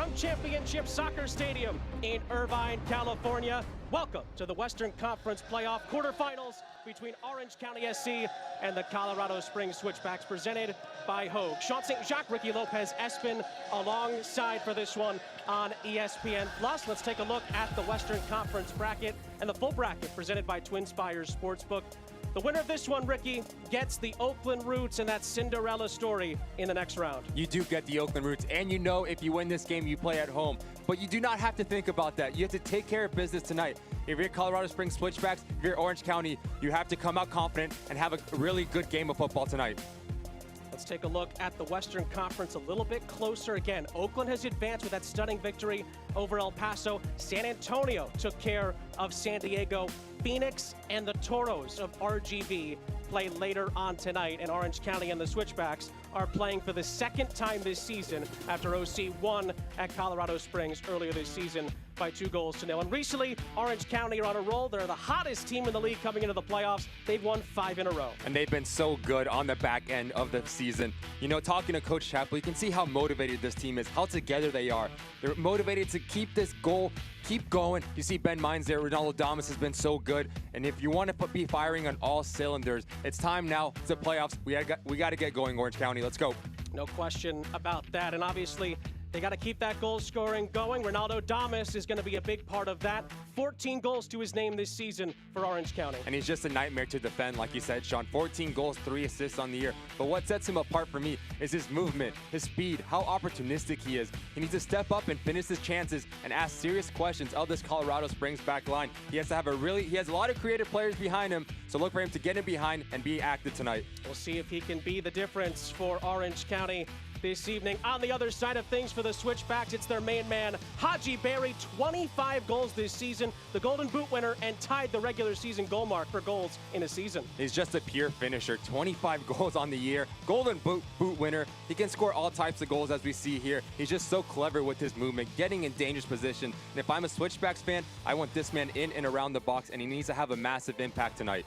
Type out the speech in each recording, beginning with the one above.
from Championship Soccer Stadium in Irvine, California. Welcome to the Western Conference Playoff quarterfinals between Orange County SC and the Colorado Springs Switchbacks, presented by Hogue. Sean St. Jacques, Ricky Lopez, Espin alongside for this one on ESPN+. Let's take a look at the Western Conference bracket and the full bracket presented by Twin Spires Sportsbook. The winner of this one, Ricky, gets the Oakland Roots and that Cinderella story in the next round. You do get the Oakland Roots, and you know if you win this game, you play at home. But you do not have to think about that. You have to take care of business tonight. If you're Colorado Springs Switchbacks, if you're Orange County, you have to come out confident and have a really good game of football tonight. Let's take a look at the Western Conference a little bit closer. Again, Oakland has advanced with that stunning victory over El Paso. San Antonio took care of San Diego. Phoenix and the Toros of RGV play later on tonight, and Orange County and the Switchbacks are playing for the second time this season after OC won at Colorado Springs earlier this season by 2-0. And recently, Orange County are on a roll. They're the hottest team in the league coming into the playoffs. They've won 5 in a row. And they've been so good on the back end of the season. You know, talking to Coach Chappell, you can see how motivated this team is, how together they are. They're motivated to keep this goal, keep going. You see Ben Mines there. Ronaldo Damas has been so good. And if you want to be firing on all cylinders, it's time now to playoffs. We got to get going, Orange County. Let's go. No question about that. And obviously, they got to keep that goal scoring going. Ronaldo Damas is going to be a big part of that. 14 goals to his name this season for Orange County. And he's just a nightmare to defend, like you said, Sean. 14 goals, 3 assists on the year. But what sets him apart for me is his movement, his speed, how opportunistic he is. He needs to step up and finish his chances and ask serious questions of this Colorado Springs back line. He has a lot of creative players behind him, so look for him to get in behind and be active tonight. We'll see if he can be the difference for Orange County this evening. On the other side of things for the Switchbacks, it's their main man, Haji Berry, 25 goals this season, the Golden Boot winner, and tied the regular season goal mark for goals in a season. He's just a pure finisher. 25 goals on the year, Golden Boot winner. He can score all types of goals as we see here. He's just so clever with his movement, getting in dangerous position. And if I'm a Switchbacks fan, I want this man in and around the box, and he needs to have a massive impact tonight.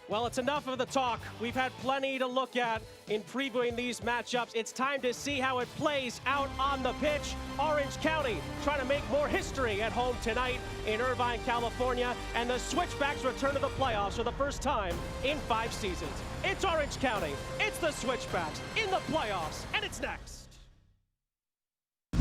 Well, it's enough of the talk. We've had plenty to look at in previewing these matchups. It's time to see how it plays out on the pitch. Orange County trying to make more history at home tonight in Irvine, California, and the Switchbacks return to the playoffs for the first time in 5 seasons. It's Orange County, it's the Switchbacks in the playoffs, and it's next.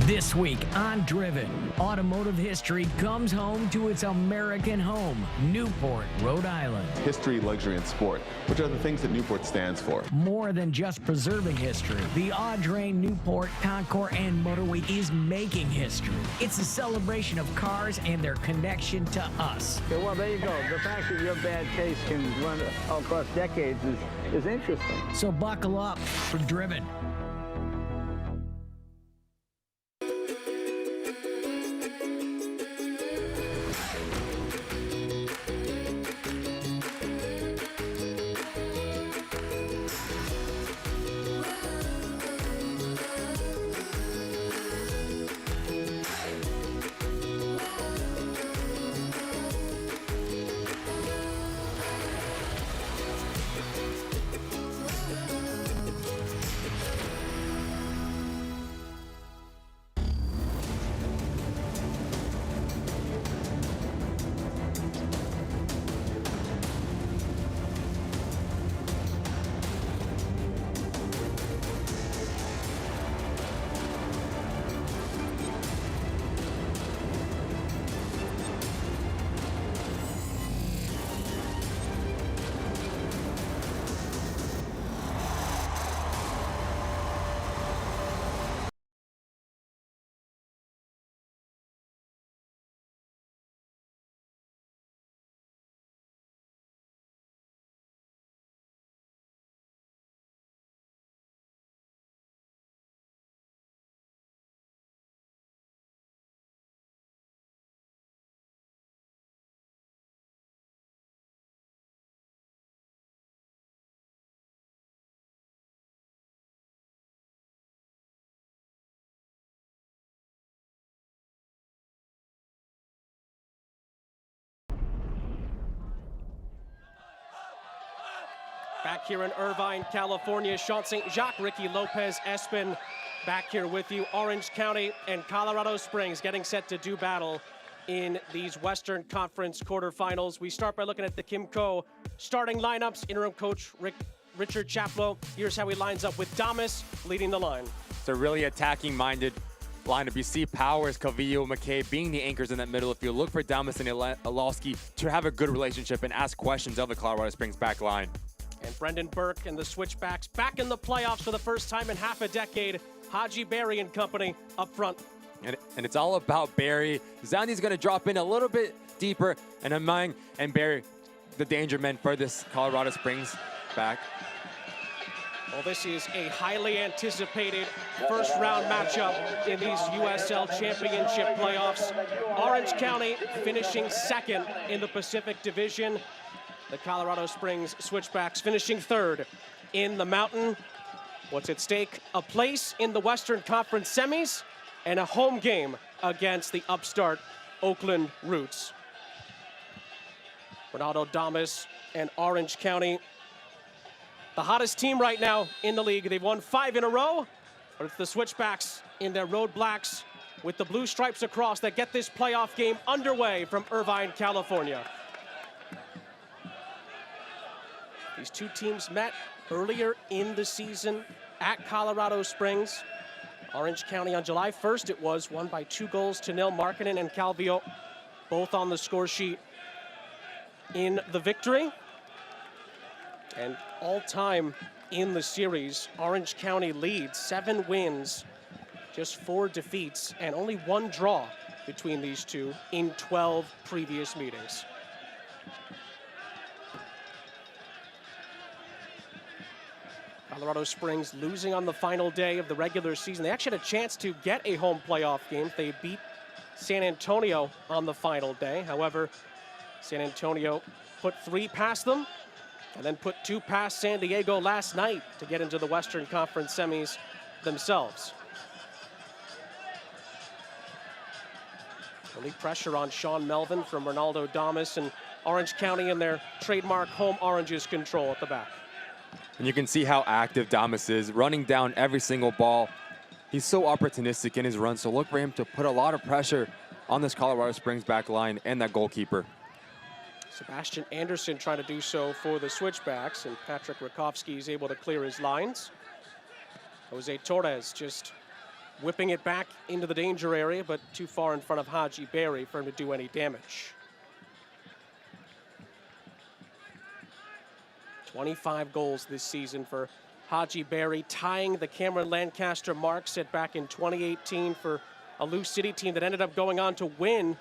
This week on Driven, automotive history comes home to its American home, Newport, Rhode Island. History, luxury, and sport, which are the things that Newport stands for. More than just preserving history, the Audrain, Newport, Concours, and Motor Week is making history. It's a celebration of cars and their connection to us. Okay, well, there you go. The fact that your bad taste can run across decades is interesting. So buckle up for Driven. Back here in Irvine, California, Sean St. Jacques, Ricky Lopez, Espin Back here with you, Orange County and Colorado Springs getting set to do battle in these Western Conference quarterfinals. We start by looking at the Kimco starting lineups. Interim coach Richard Chaplow. Here's how he lines up with Damas leading the line. It's a really attacking-minded lineup. You see Powers, Calvillo, McKay being the anchors in that middle. If you look for Damas and Ilowski to have a good relationship and ask questions of the Colorado Springs back line. And Brendan Burke and the Switchbacks back in the playoffs for the first time in half a decade. Haji Berry and company up front. And it's all about Berry. Zandi's going to drop in a little bit deeper, and Amang and Berry, the danger men for this Colorado Springs back. Well, this is a highly anticipated first-round matchup in these USL Championship playoffs. Orange County finishing second in the Pacific Division. The Colorado Springs Switchbacks finishing third in the Mountain. What's at stake? A place in the Western Conference semis and a home game against the upstart Oakland Roots. Ronaldo Damas and Orange County, the hottest team right now in the league. They've won 5 in a row, but it's the Switchbacks in their road blacks with the blue stripes across that get this playoff game underway from Irvine, California. These two teams met earlier in the season at Colorado Springs. Orange County on July 1st, it was won by 2-0. Markkanen and Calvillo both on the score sheet in the victory. And all time in the series, Orange County leads 7 wins, just 4 defeats, and only 1 draw between these two in 12 previous meetings. Colorado Springs losing on the final day of the regular season. They actually had a chance to get a home playoff game. They beat San Antonio on the final day. However, San Antonio put 3 past them and then put 2 past San Diego last night to get into the Western Conference semis themselves. Only pressure on Sean Melvin from Ronaldo Damas, and Orange County in their trademark home oranges control at the back. And you can see how active Damas is, running down every single ball. He's so opportunistic in his run, so look for him to put a lot of pressure on this Colorado Springs back line and that goalkeeper. Sebastian Anderson trying to do so for the Switchbacks, and Patrick Rakowski is able to clear his lines. Jose Torres just whipping it back into the danger area, but too far in front of Haji Berry for him to do any damage. 25 goals this season for Haji Berry, tying the Cameron Lancaster mark set back in 2018 for a Lou City team that ended up going on to win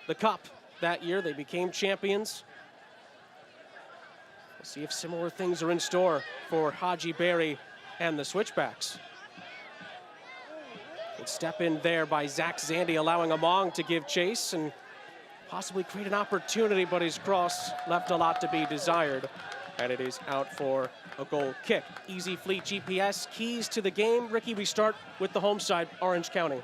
the Cup that year. They became champions. We'll see if similar things are in store for Haji Berry and the Switchbacks. Good step in there by Zach Zandy, allowing Among to give chase and possibly create an opportunity, but his cross left a lot to be desired. And it is out for a goal kick. Easy Fleet GPS, keys to the game. Ricky, we start with the home side, Orange County.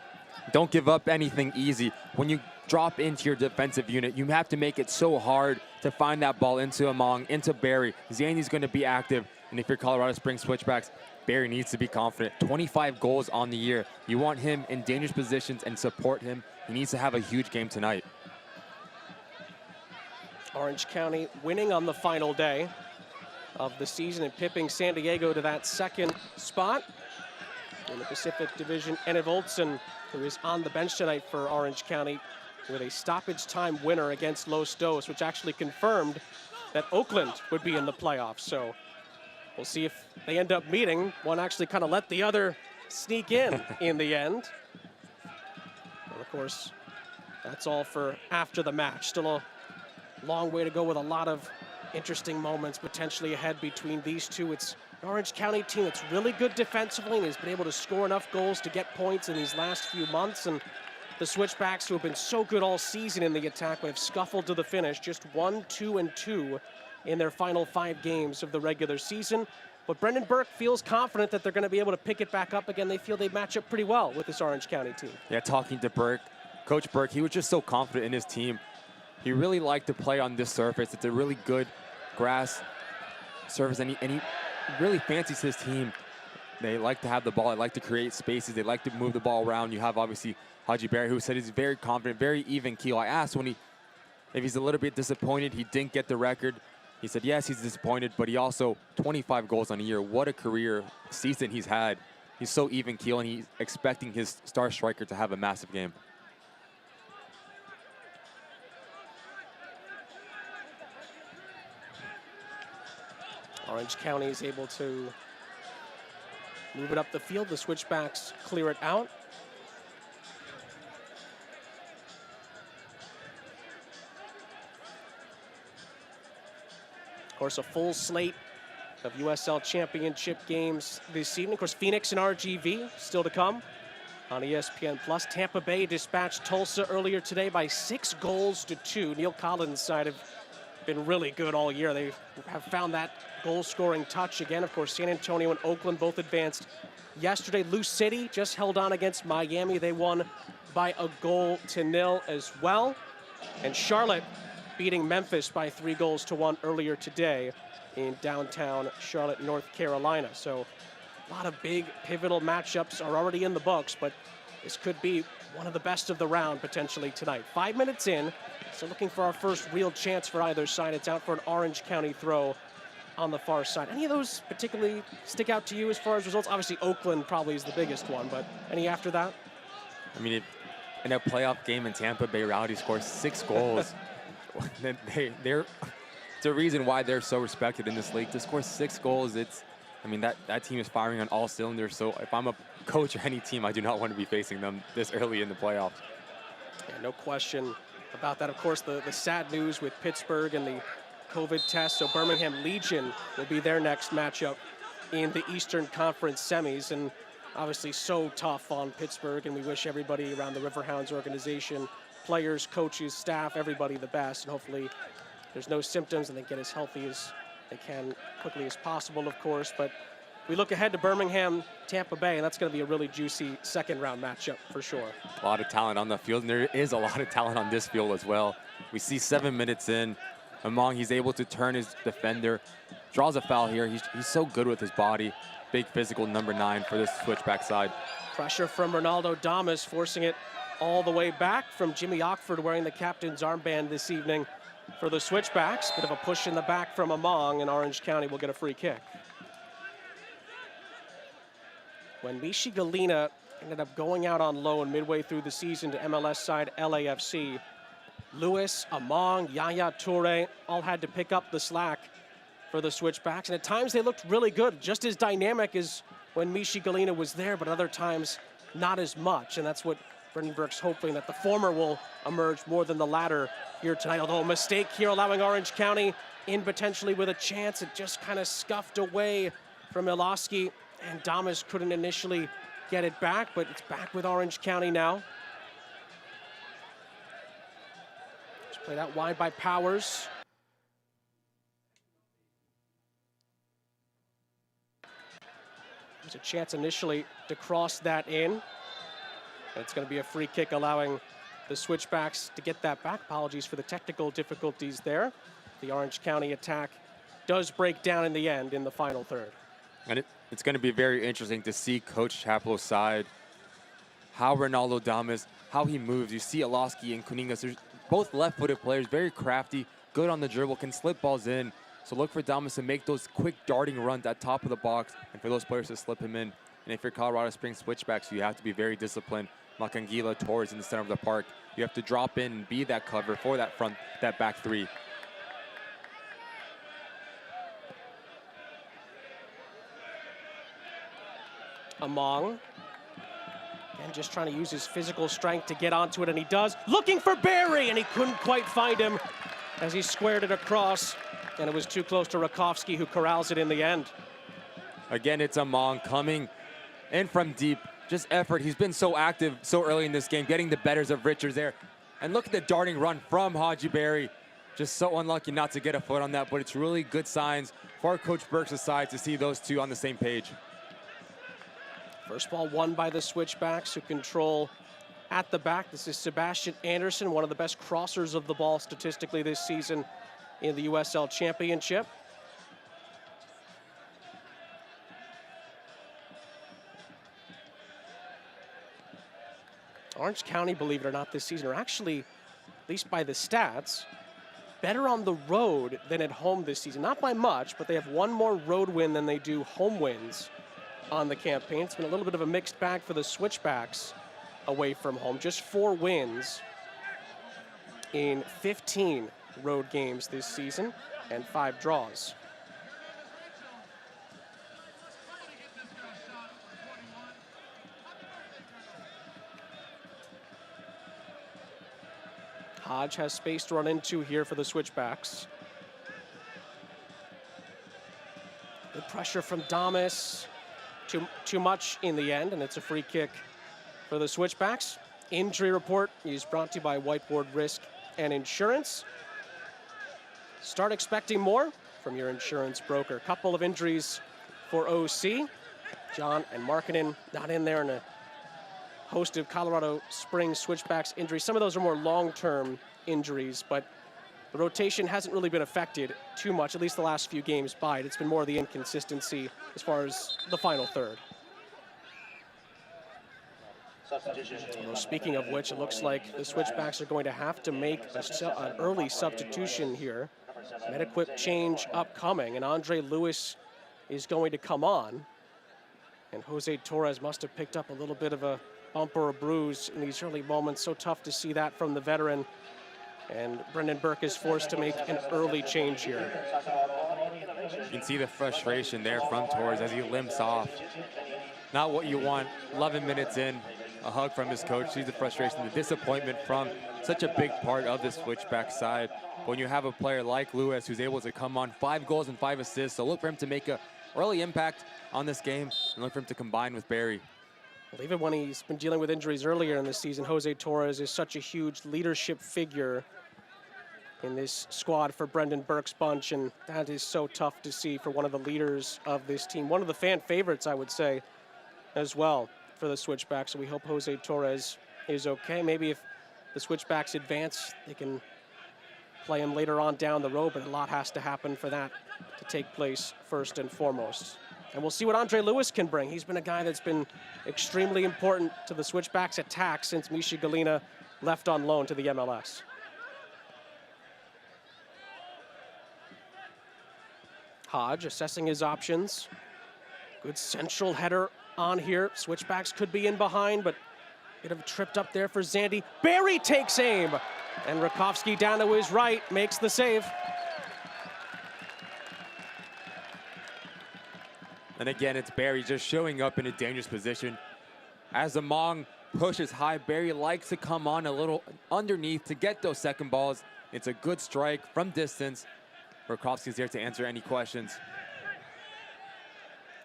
Don't give up anything easy. When you drop into your defensive unit, you have to make it so hard to find that ball into Among, into Berry. Zandy's going to be active, and if you're Colorado Springs Switchbacks, Berry needs to be confident. 25 goals on the year. You want him in dangerous positions and support him. He needs to have a huge game tonight. Orange County winning on the final day of the season and pipping San Diego to that second spot in the Pacific Division. Enid Olsen, who is on the bench tonight for Orange County with a stoppage time winner against Los Dos, which actually confirmed that Oakland would be in the playoffs. So we'll see if they end up meeting. One actually kind of let the other sneak in the end. And of course, that's all for after the match. Still a long way to go with a lot of interesting moments potentially ahead between these two. It's an Orange County team that's really good defensively and has been able to score enough goals to get points in these last few months. And the Switchbacks, who have been so good all season in the attack, but have scuffled to the finish, just 1-2-2 in their final 5 games of the regular season. But Brendan Burke feels confident that they're going to be able to pick it back up again. They feel they match up pretty well with this Orange County team. Yeah, talking to Burke, Coach Burke, he was just so confident in his team. He really liked to play on this surface. It's a really good grass surface, and he really fancies his team. They like to have the ball. They like to create spaces. They like to move the ball around. You have, obviously, Haji Berry, who said he's very confident, very even keel. I asked if he's a little bit disappointed he didn't get the record. He said, yes, he's disappointed, but he also 25 goals on a year. What a career season he's had. He's so even keel, and he's expecting his star striker to have a massive game. Orange County is able to move it up the field. The Switchbacks clear it out. Of course, a full slate of USL Championship games this evening. Of course, Phoenix and RGV still to come on ESPN+. Tampa Bay dispatched Tulsa earlier today by 6-2. Neil Collins' side have been really good all year. They have found that goal-scoring touch again. Of course, San Antonio and Oakland both advanced yesterday. Lou City just held on against Miami. They won by 1-0 as well. And Charlotte beating Memphis by 3-1 earlier today in downtown Charlotte, North Carolina. So a lot of big pivotal matchups are already in the books, but this could be one of the best of the round potentially tonight. 5 minutes in, so looking for our first real chance for either side. It's out for an Orange County throw on the far side. Any of those particularly stick out to you as far as results? Obviously, Oakland probably is the biggest one, but any after that? I mean, in a playoff game in Tampa Bay, Rowdy scores 6 goals. It's a reason why they're so respected in this league. To score 6 goals, I mean, that team is firing on all cylinders. So if I'm a coach or any team, I do not want to be facing them this early in the playoffs. Yeah, no question about that. Of course, the sad news with Pittsburgh and the COVID test. So Birmingham Legion will be their next matchup in the Eastern Conference semis. And obviously so tough on Pittsburgh. And we wish everybody around the Riverhounds organization, players, coaches, staff, everybody the best. And hopefully there's no symptoms and they get as healthy as they can quickly as possible, of course. But we look ahead to Birmingham, Tampa Bay, and that's going to be a really juicy second-round matchup for sure. A lot of talent on the field, and there is a lot of talent on this field as well. We see 7 minutes in, Among, he's able to turn his defender, draws a foul here. He's so good with his body. Big physical number 9 for this Switchback side. Pressure from Ronaldo Damas, forcing it all the way back from Jimmy Ockford, wearing the captain's armband this evening for the Switchbacks. Bit of a push in the back from Among, and Orange County will get a free kick. When Mishi Galina ended up going out on loan midway through the season to MLS side LAFC, Lewis, Among, Yaya Toure all had to pick up the slack for the Switchbacks, and at times they looked really good, just as dynamic as when Mishi Galina was there, but other times not as much, and that's what Brendan Burke's hoping, that the former will emerge more than the latter here tonight. Although a mistake here allowing Orange County in potentially with a chance. It just kind of scuffed away from Iloski, and Damas couldn't initially get it back, but it's back with Orange County now. Just played out wide by Powers. There's a chance initially to cross that in. It's going to be a free kick, allowing the Switchbacks to get that back. Apologies for the technical difficulties there. The Orange County attack does break down in the end in the final third. And it's going to be very interesting to see Coach Chaplo's side, how Ronaldo Damas, how he moves. You see Iloski and Kuningas, they're both left-footed players, very crafty, good on the dribble, can slip balls in. So look for Damas to make those quick darting runs at top of the box and for those players to slip him in. And if you're Colorado Springs Switchbacks, you have to be very disciplined. Makangila, Torres in the center of the park. You have to drop in and be that cover for that back three. Among, again, just trying to use his physical strength to get onto it, and he does. Looking for Barry, and he couldn't quite find him as he squared it across, and it was too close to Rakowski, who corrals it in the end. Again, it's Among coming in from deep. Just effort. He's been so active so early in this game, getting the betters of Richards there. And look at the darting run from Haji Berry. Just so unlucky not to get a foot on that, but it's really good signs for Coach Burke's side to see those two on the same page. First ball won by the Switchbacks, who control at the back. This is Sebastian Anderson, one of the best crossers of the ball statistically this season in the USL Championship. Orange County, believe it or not, this season are actually, at least by the stats, better on the road than at home this season. Not by much, but they have one more road win than they do home wins on the campaign. It's been a little bit of a mixed bag for the Switchbacks away from home. Just 4 wins in 15 road games this season and 5 draws. Hodge has space to run into here for the Switchbacks. Good pressure from Damas. Too much in the end, and it's a free kick for the Switchbacks. Injury report is brought to you by Whiteboard Risk and Insurance. Start expecting more from your insurance broker. A couple of injuries for OC. John and Markkinen not in there, and a host of Colorado Springs Switchbacks injuries. Some of those are more long-term injuries, but the rotation hasn't really been affected too much, at least the last few games by it. It's been more of the inconsistency as far as the final third. Well, speaking of which, it looks like the Switchbacks are going to have to make an early substitution here. Med-equip change upcoming, and Andre Lewis is going to come on. And Jose Torres must have picked up a little bit of a bump or a bruise in these early moments. So tough to see that from the veteran. And Brendan Burke is forced to make an early change here. You can see the frustration there from Torres as he limps off. Not what you want 11 minutes in. A hug from his coach. See the frustration, the disappointment from such a big part of the Switchback side. But when you have a player like Lewis who's able to come on, 5 goals and 5 assists, so look for him to make an early impact on this game and look for him to combine with Barry. Well, even when he's been dealing with injuries earlier in the season, Jose Torres is such a huge leadership figure in this squad for Brendan Burke's bunch, and that is so tough to see for one of the leaders of this team. One of the fan favorites, I would say, as well for the Switchbacks. So we hope Jose Torres is okay. Maybe if the Switchbacks advance, they can play him later on down the road, but a lot has to happen for that to take place first and foremost. And we'll see what Andre Lewis can bring. He's been a guy that's been extremely important to the Switchbacks' attack since Misha Galina left on loan to the MLS. Hodge assessing his options. Good central header on here. Switchbacks could be in behind, but a bit of a tripped up there for Zandy. Barry takes aim, and Rakowski down to his right makes the save. And again, it's Barry just showing up in a dangerous position. As Among pushes high, Barry likes to come on a little underneath to get those second balls. It's a good strike from distance. Rakowski's there to answer any questions.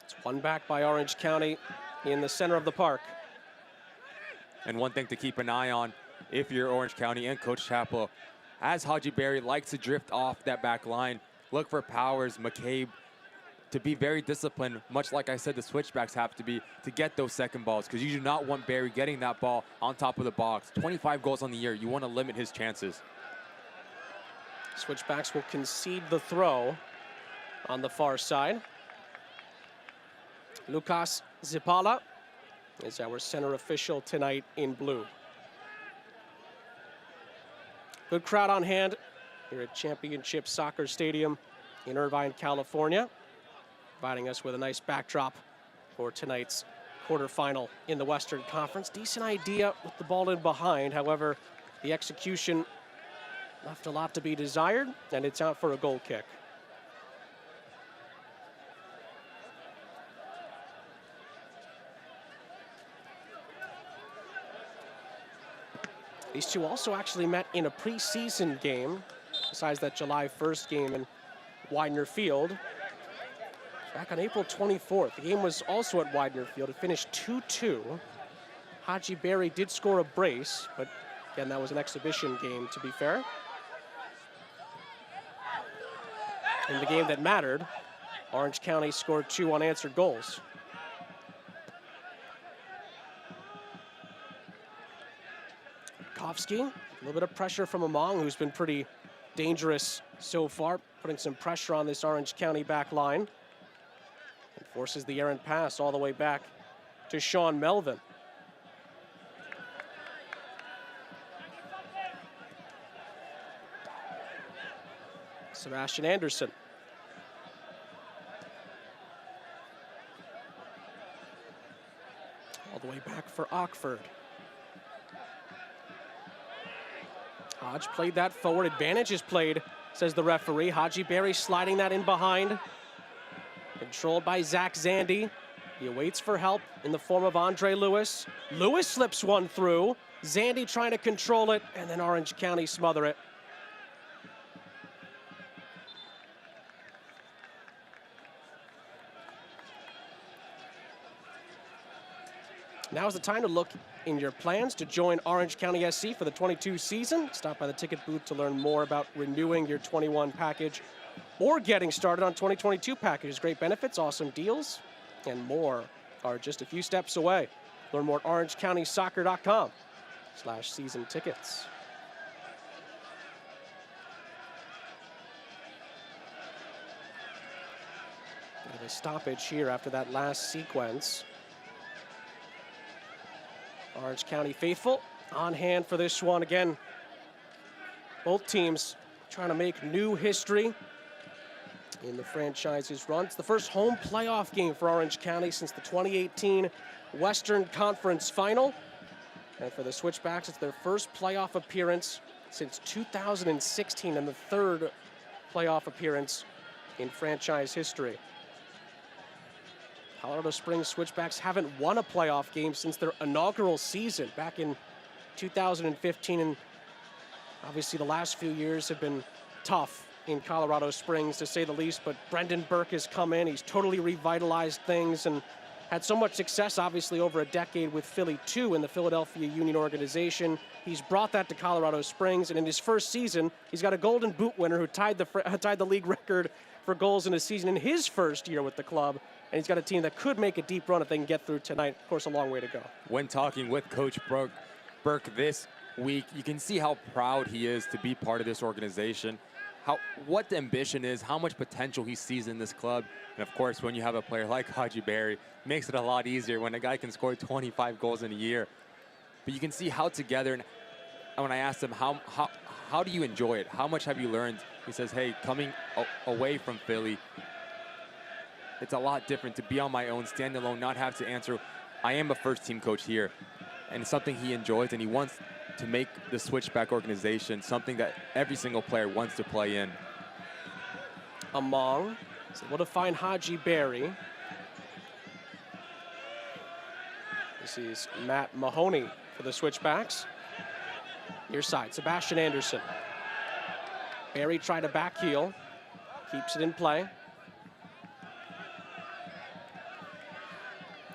It's one back by Orange County in the center of the park. And one thing to keep an eye on if you're Orange County and Coach Chappell, as Haji Barry likes to drift off that back line, look for Powers, McCabe, to be very disciplined, much like I said the Switchbacks have to be, to get those second balls, because you do not want Barry getting that ball on top of the box. 25 goals on the year, you want to limit his chances. Switchbacks will concede the throw on the far side. Lucas Zipala is our center official tonight in blue. Good crowd on hand here at Championship Soccer Stadium in Irvine, California, providing us with a nice backdrop for tonight's quarterfinal in the Western Conference. Decent idea with the ball in behind. However, the execution left a lot to be desired, and it's out for a goal kick. These two also actually met in a preseason game, besides that July 1st game in Widener Field, back on April 24th. The game was also at Widener Field. It finished 2-2. Haji Barry did score a brace, but again, that was an exhibition game, to be fair. In the game that mattered, Orange County scored 2 unanswered goals. Kovsky, a little bit of pressure from Among, who's been pretty dangerous so far, putting some pressure on this Orange County back line. And forces the errant pass all the way back to Sean Melvin. Sebastian Anderson. All the way back for Ockford. Hodge played that forward. Advantage is played, says the referee. Haji Berry sliding that in behind. Controlled by Zach Zandy. He awaits for help in the form of Andre Lewis. Lewis slips one through. Zandy trying to control it, and then Orange County smother it. Now is the time to look in your plans to join Orange County SC for the 22 season. Stop by the ticket booth to learn more about renewing your 21 package or getting started on 2022 packages. Great benefits, awesome deals, and more are just a few steps away. Learn more at orangecountysoccer.com/season tickets. A stoppage here after that last sequence. Orange County faithful on hand for this one again. Both teams trying to make new history in the franchise's run. It's the first home playoff game for Orange County since the 2018 Western Conference Final. And for the Switchbacks, it's their first playoff appearance since 2016 and the third playoff appearance in franchise history. Colorado Springs Switchbacks haven't won a playoff game since their inaugural season back in 2015, and obviously the last few years have been tough in Colorado Springs, to say the least, but Brendan Burke has come in. He's totally revitalized things and had so much success, obviously, over a decade with Philly 2 in the Philadelphia Union organization. He's brought that to Colorado Springs, and in his first season, he's got a Golden Boot winner who tied the league record for goals in a season in his first year with the club. And he's got a team that could make a deep run if they can get through tonight. Of course, a long way to go. When talking with Coach Burke this week, you can see how proud he is to be part of this organization, what the ambition is, how much potential he sees in this club. And of course, when you have a player like Haji Berry, it makes it a lot easier when a guy can score 25 goals in a year. But you can see how together, and when I asked him, how do you enjoy it? How much have you learned? He says, hey, coming away from Philly, it's a lot different to be on my own, stand alone, not have to answer. I am a first-team coach here, and it's something he enjoys, and he wants to make the Switchback organization something that every single player wants to play in. Among is able to find Haji Berry. This is Matt Mahoney for the Switchbacks. Near side, Sebastian Anderson. Berry tried to back heel, keeps it in play.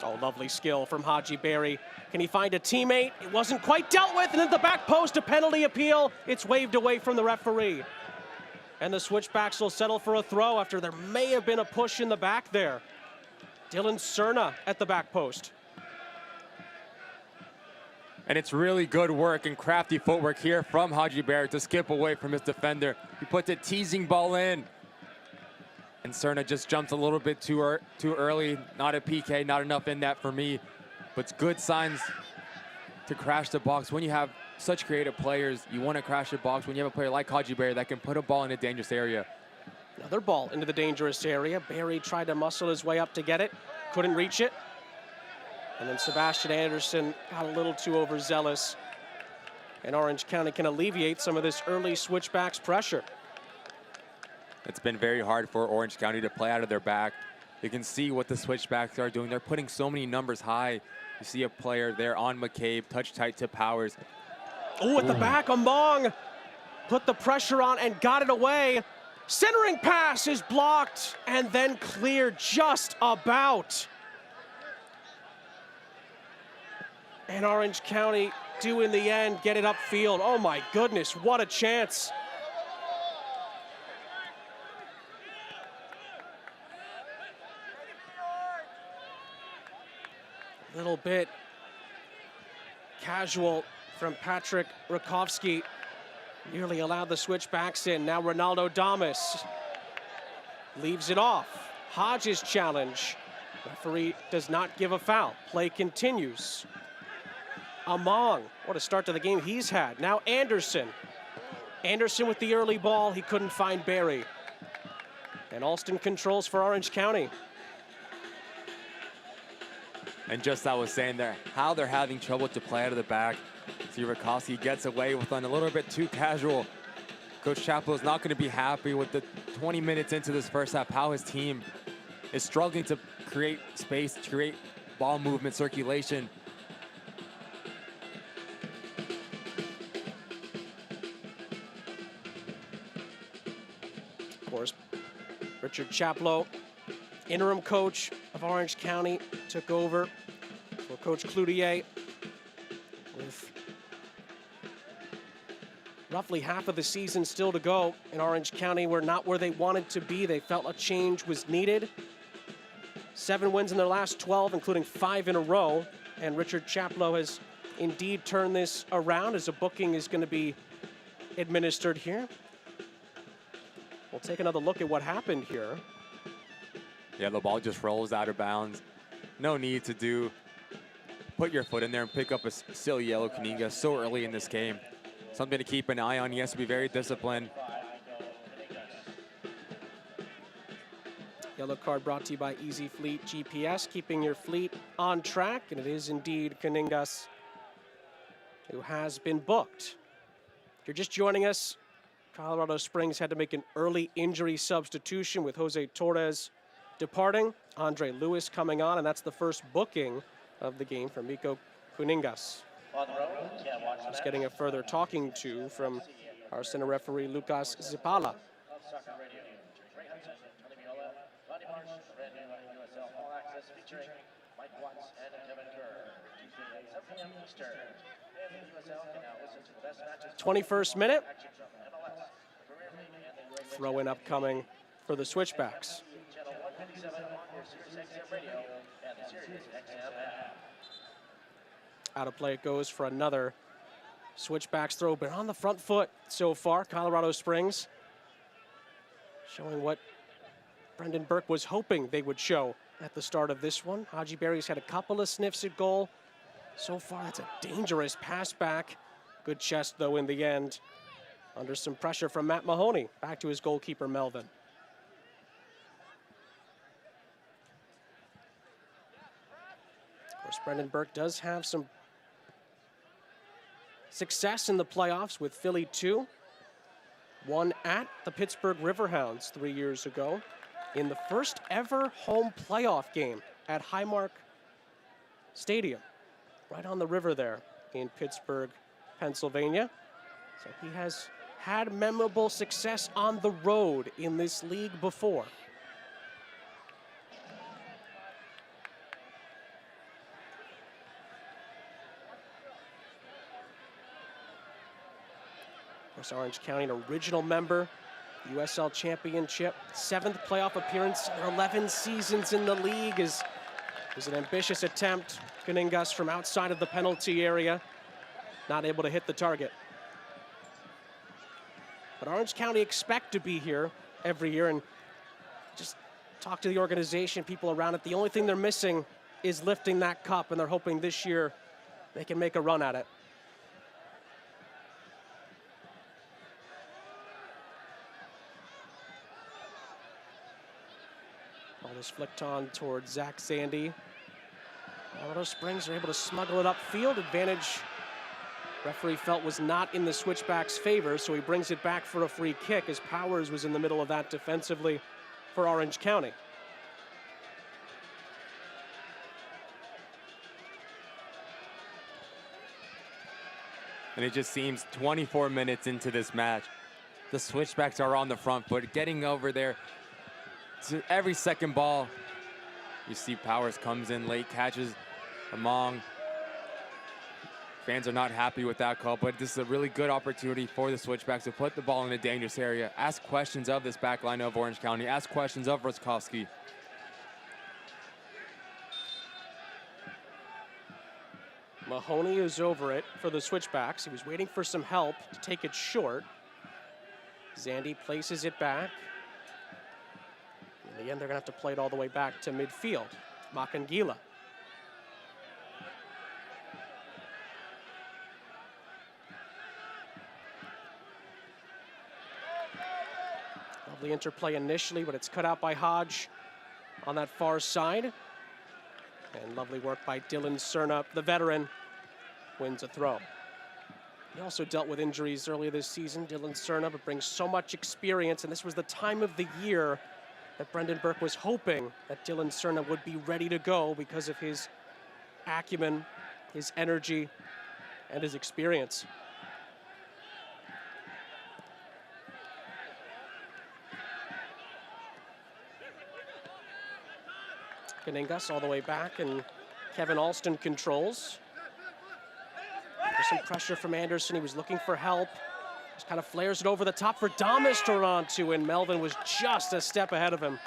Oh, lovely skill from Haji Berry. Can he find a teammate? It wasn't quite dealt with, and at the back post, a penalty appeal. It's waved away from the referee. And the Switchbacks will settle for a throw after there may have been a push in the back there. Dylan Cerna at the back post. And it's really good work and crafty footwork here from Haji Berry to skip away from his defender. He puts a teasing ball in. And Cerna just jumped a little bit too early. Not a PK, not enough in that for me. But it's good signs to crash the box. When you have such creative players, you want to crash the box. When you have a player like Haji Berry that can put a ball in a dangerous area. Another ball into the dangerous area. Berry tried to muscle his way up to get it. Couldn't reach it. And then Sebastian Anderson got a little too overzealous. And Orange County can alleviate some of this early Switchbacks pressure. It's been very hard for Orange County to play out of their back. You can see what the Switchbacks are doing. They're putting so many numbers high. You see a player there on McCabe, touch tight to Powers. Oh, at the back, Among put the pressure on and got it away. Centering pass is blocked and then cleared just about. And Orange County do in the end get it upfield. Oh my goodness, what a chance. Little bit casual from Patrick Rakowski. Nearly allowed the Switchbacks in. Now Ronaldo Damas leaves it off. Hodges challenge. Referee does not give a foul. Play continues. Among, what a start to the game he's had. Now Anderson. Anderson with the early ball. He couldn't find Berry. And Alston controls for Orange County. And just I was saying there, how they're having trouble to play out of the back. See, Rakowski gets away with one a little bit too casual. Coach Chappell is not going to be happy with the 20 minutes into this first half, how his team is struggling to create space, to create ball movement, circulation. Of course, Richard Chaplow, interim coach of Orange County, took over for Coach Cloutier with roughly half of the season still to go. In Orange County were not where they wanted to be. They felt a change was needed. 7 wins in their last 12, including 5 in a row. And Richard Chaplow has indeed turned this around as a booking is going to be administered here. We'll take another look at what happened here. Yeah, the ball just rolls out of bounds. No need to put your foot in there and pick up a silly yellow Kaninga so early in this game. Something to keep an eye on. He has to be very disciplined. Yellow card brought to you by Easy Fleet GPS, keeping your fleet on track. And it is indeed Kaningas who has been booked. If you're just joining us, Colorado Springs had to make an early injury substitution with Jose Torres departing. Andre Lewis coming on, and that's the first booking of the game for Miko Kuningas. Just getting a further talking to from our center referee, Lucas Zipala. Featuring Mike Watts and Kevin Kerr. Tuesday at 7 p.m. Eastern. And the USL can now listen to the best matches. 21st minute. Throw in upcoming for the Switchbacks. Channel 157 on your Sirius XM radio and the Sirius XM app. Out of play it goes for another Switchbacks throw, but on the front foot so far. Colorado Springs showing what Brendan Burke was hoping they would show at the start of this one. Haji Berry's had a couple of sniffs at goal. So far, that's a dangerous pass back. Good chest, though, in the end. Under some pressure from Matt Mahoney. Back to his goalkeeper, Melvin. Of course, Brendan Burke does have some success in the playoffs with Philly 2. Won at the Pittsburgh Riverhounds 3 years ago in the first ever home playoff game at Highmark Stadium, right on the river there in Pittsburgh, Pennsylvania. So he has had memorable success on the road in this league before. Of course, Orange County, an original member, USL Championship, 7th playoff appearance in their 11 seasons in the league is an ambitious attempt. Kuningas from outside of the penalty area, not able to hit the target. But Orange County expect to be here every year, and just talk to the organization, people around it. The only thing they're missing is lifting that cup, and they're hoping this year they can make a run at it. Ball is flicked on towards Zach Zandy. Colorado Springs are able to smuggle it upfield. Advantage referee felt was not in the Switchbacks' favor, so he brings it back for a free kick as Powers was in the middle of that defensively for Orange County. And it just seems 24 minutes into this match, the Switchbacks are on the front foot, getting over there. So every second ball, you see Powers comes in late, catches Among. Fans are not happy with that call, but this is a really good opportunity for the Switchbacks to put the ball in a dangerous area. Ask questions of this back line of Orange County. Ask questions of Roskowski. Mahoney is over it for the Switchbacks. He was waiting for some help to take it short. Zandy places it back. In the end, they're going to have to play it all the way back to midfield. Makangila. Lovely interplay initially, but it's cut out by Hodge on that far side. And lovely work by Dylan Cerna, the veteran, wins a throw. He also dealt with injuries earlier this season, Dylan Cerna, but brings so much experience, and this was the time of the year that Brendan Burke was hoping that Dylan Cerna would be ready to go because of his acumen, his energy, and his experience. Kaningas all the way back, and Kevin Alston controls. There's some pressure from Anderson. He was looking for help. Just kind of flares it over the top for Damas to run to, and Melvin was just a step ahead of him.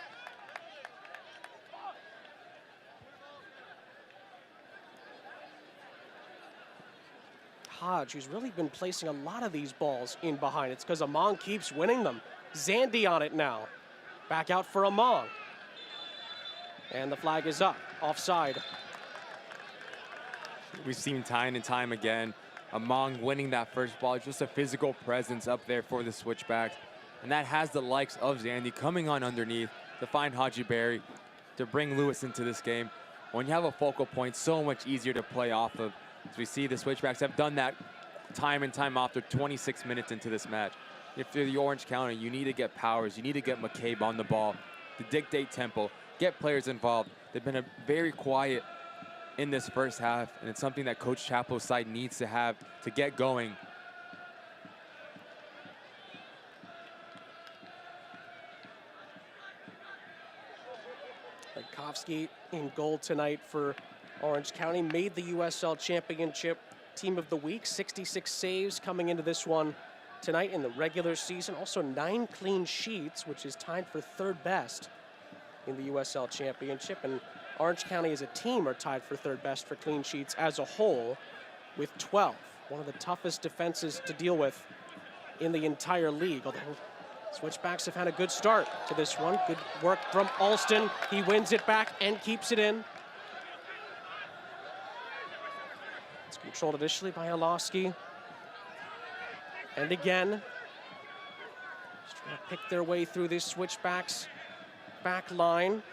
Hodge, who's really been placing a lot of these balls in behind. It's because Among keeps winning them. Zandy on it now. Back out for Among. And the flag is up, offside. We've seen time and time again, Among winning that first ball, just a physical presence up there for the Switchbacks. And that has the likes of Zandy coming on underneath to find Haji Berry, to bring Lewis into this game. When you have a focal point, so much easier to play off of. As we see, the Switchbacks have done that time and time after 26 minutes into this match. If you're the Orange County, you need to get Powers, you need to get McCabe on the ball to dictate tempo, get players involved. They've been very quiet in this first half, and it's something that Coach Chapel's side needs to have to get going. Rakowski in goal tonight for Orange County, made the USL Championship Team of the Week. 66 saves coming into this one tonight in the regular season. Also 9 clean sheets, which is tied for third best in the USL Championship. And Orange County as a team are tied for third best for clean sheets as a whole with 12. One of the toughest defenses to deal with in the entire league. Although Switchbacks have had a good start to this one. Good work from Alston. He wins it back and keeps it in. It's controlled initially by Olowski. And again, just trying to pick their way through this Switchbacks back line.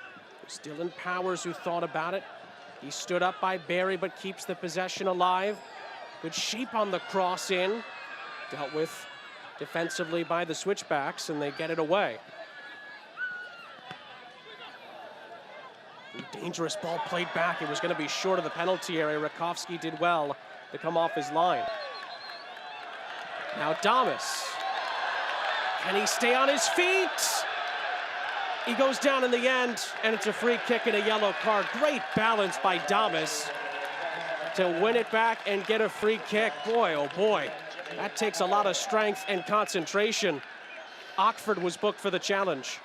It's Dylan Powers who thought about it. He stood up by Barry, but keeps the possession alive. Good shape on the cross in. Dealt with defensively by the Switchbacks, and they get it away. Dangerous ball played back. It was going to be short of the penalty area. Rakowski did well to come off his line. Now Damas. Can he stay on his feet? He goes down in the end, and it's a free kick and a yellow card. Great balance by Damas to win it back and get a free kick. Boy, oh boy, that takes a lot of strength and concentration. Ockford was booked for the challenge.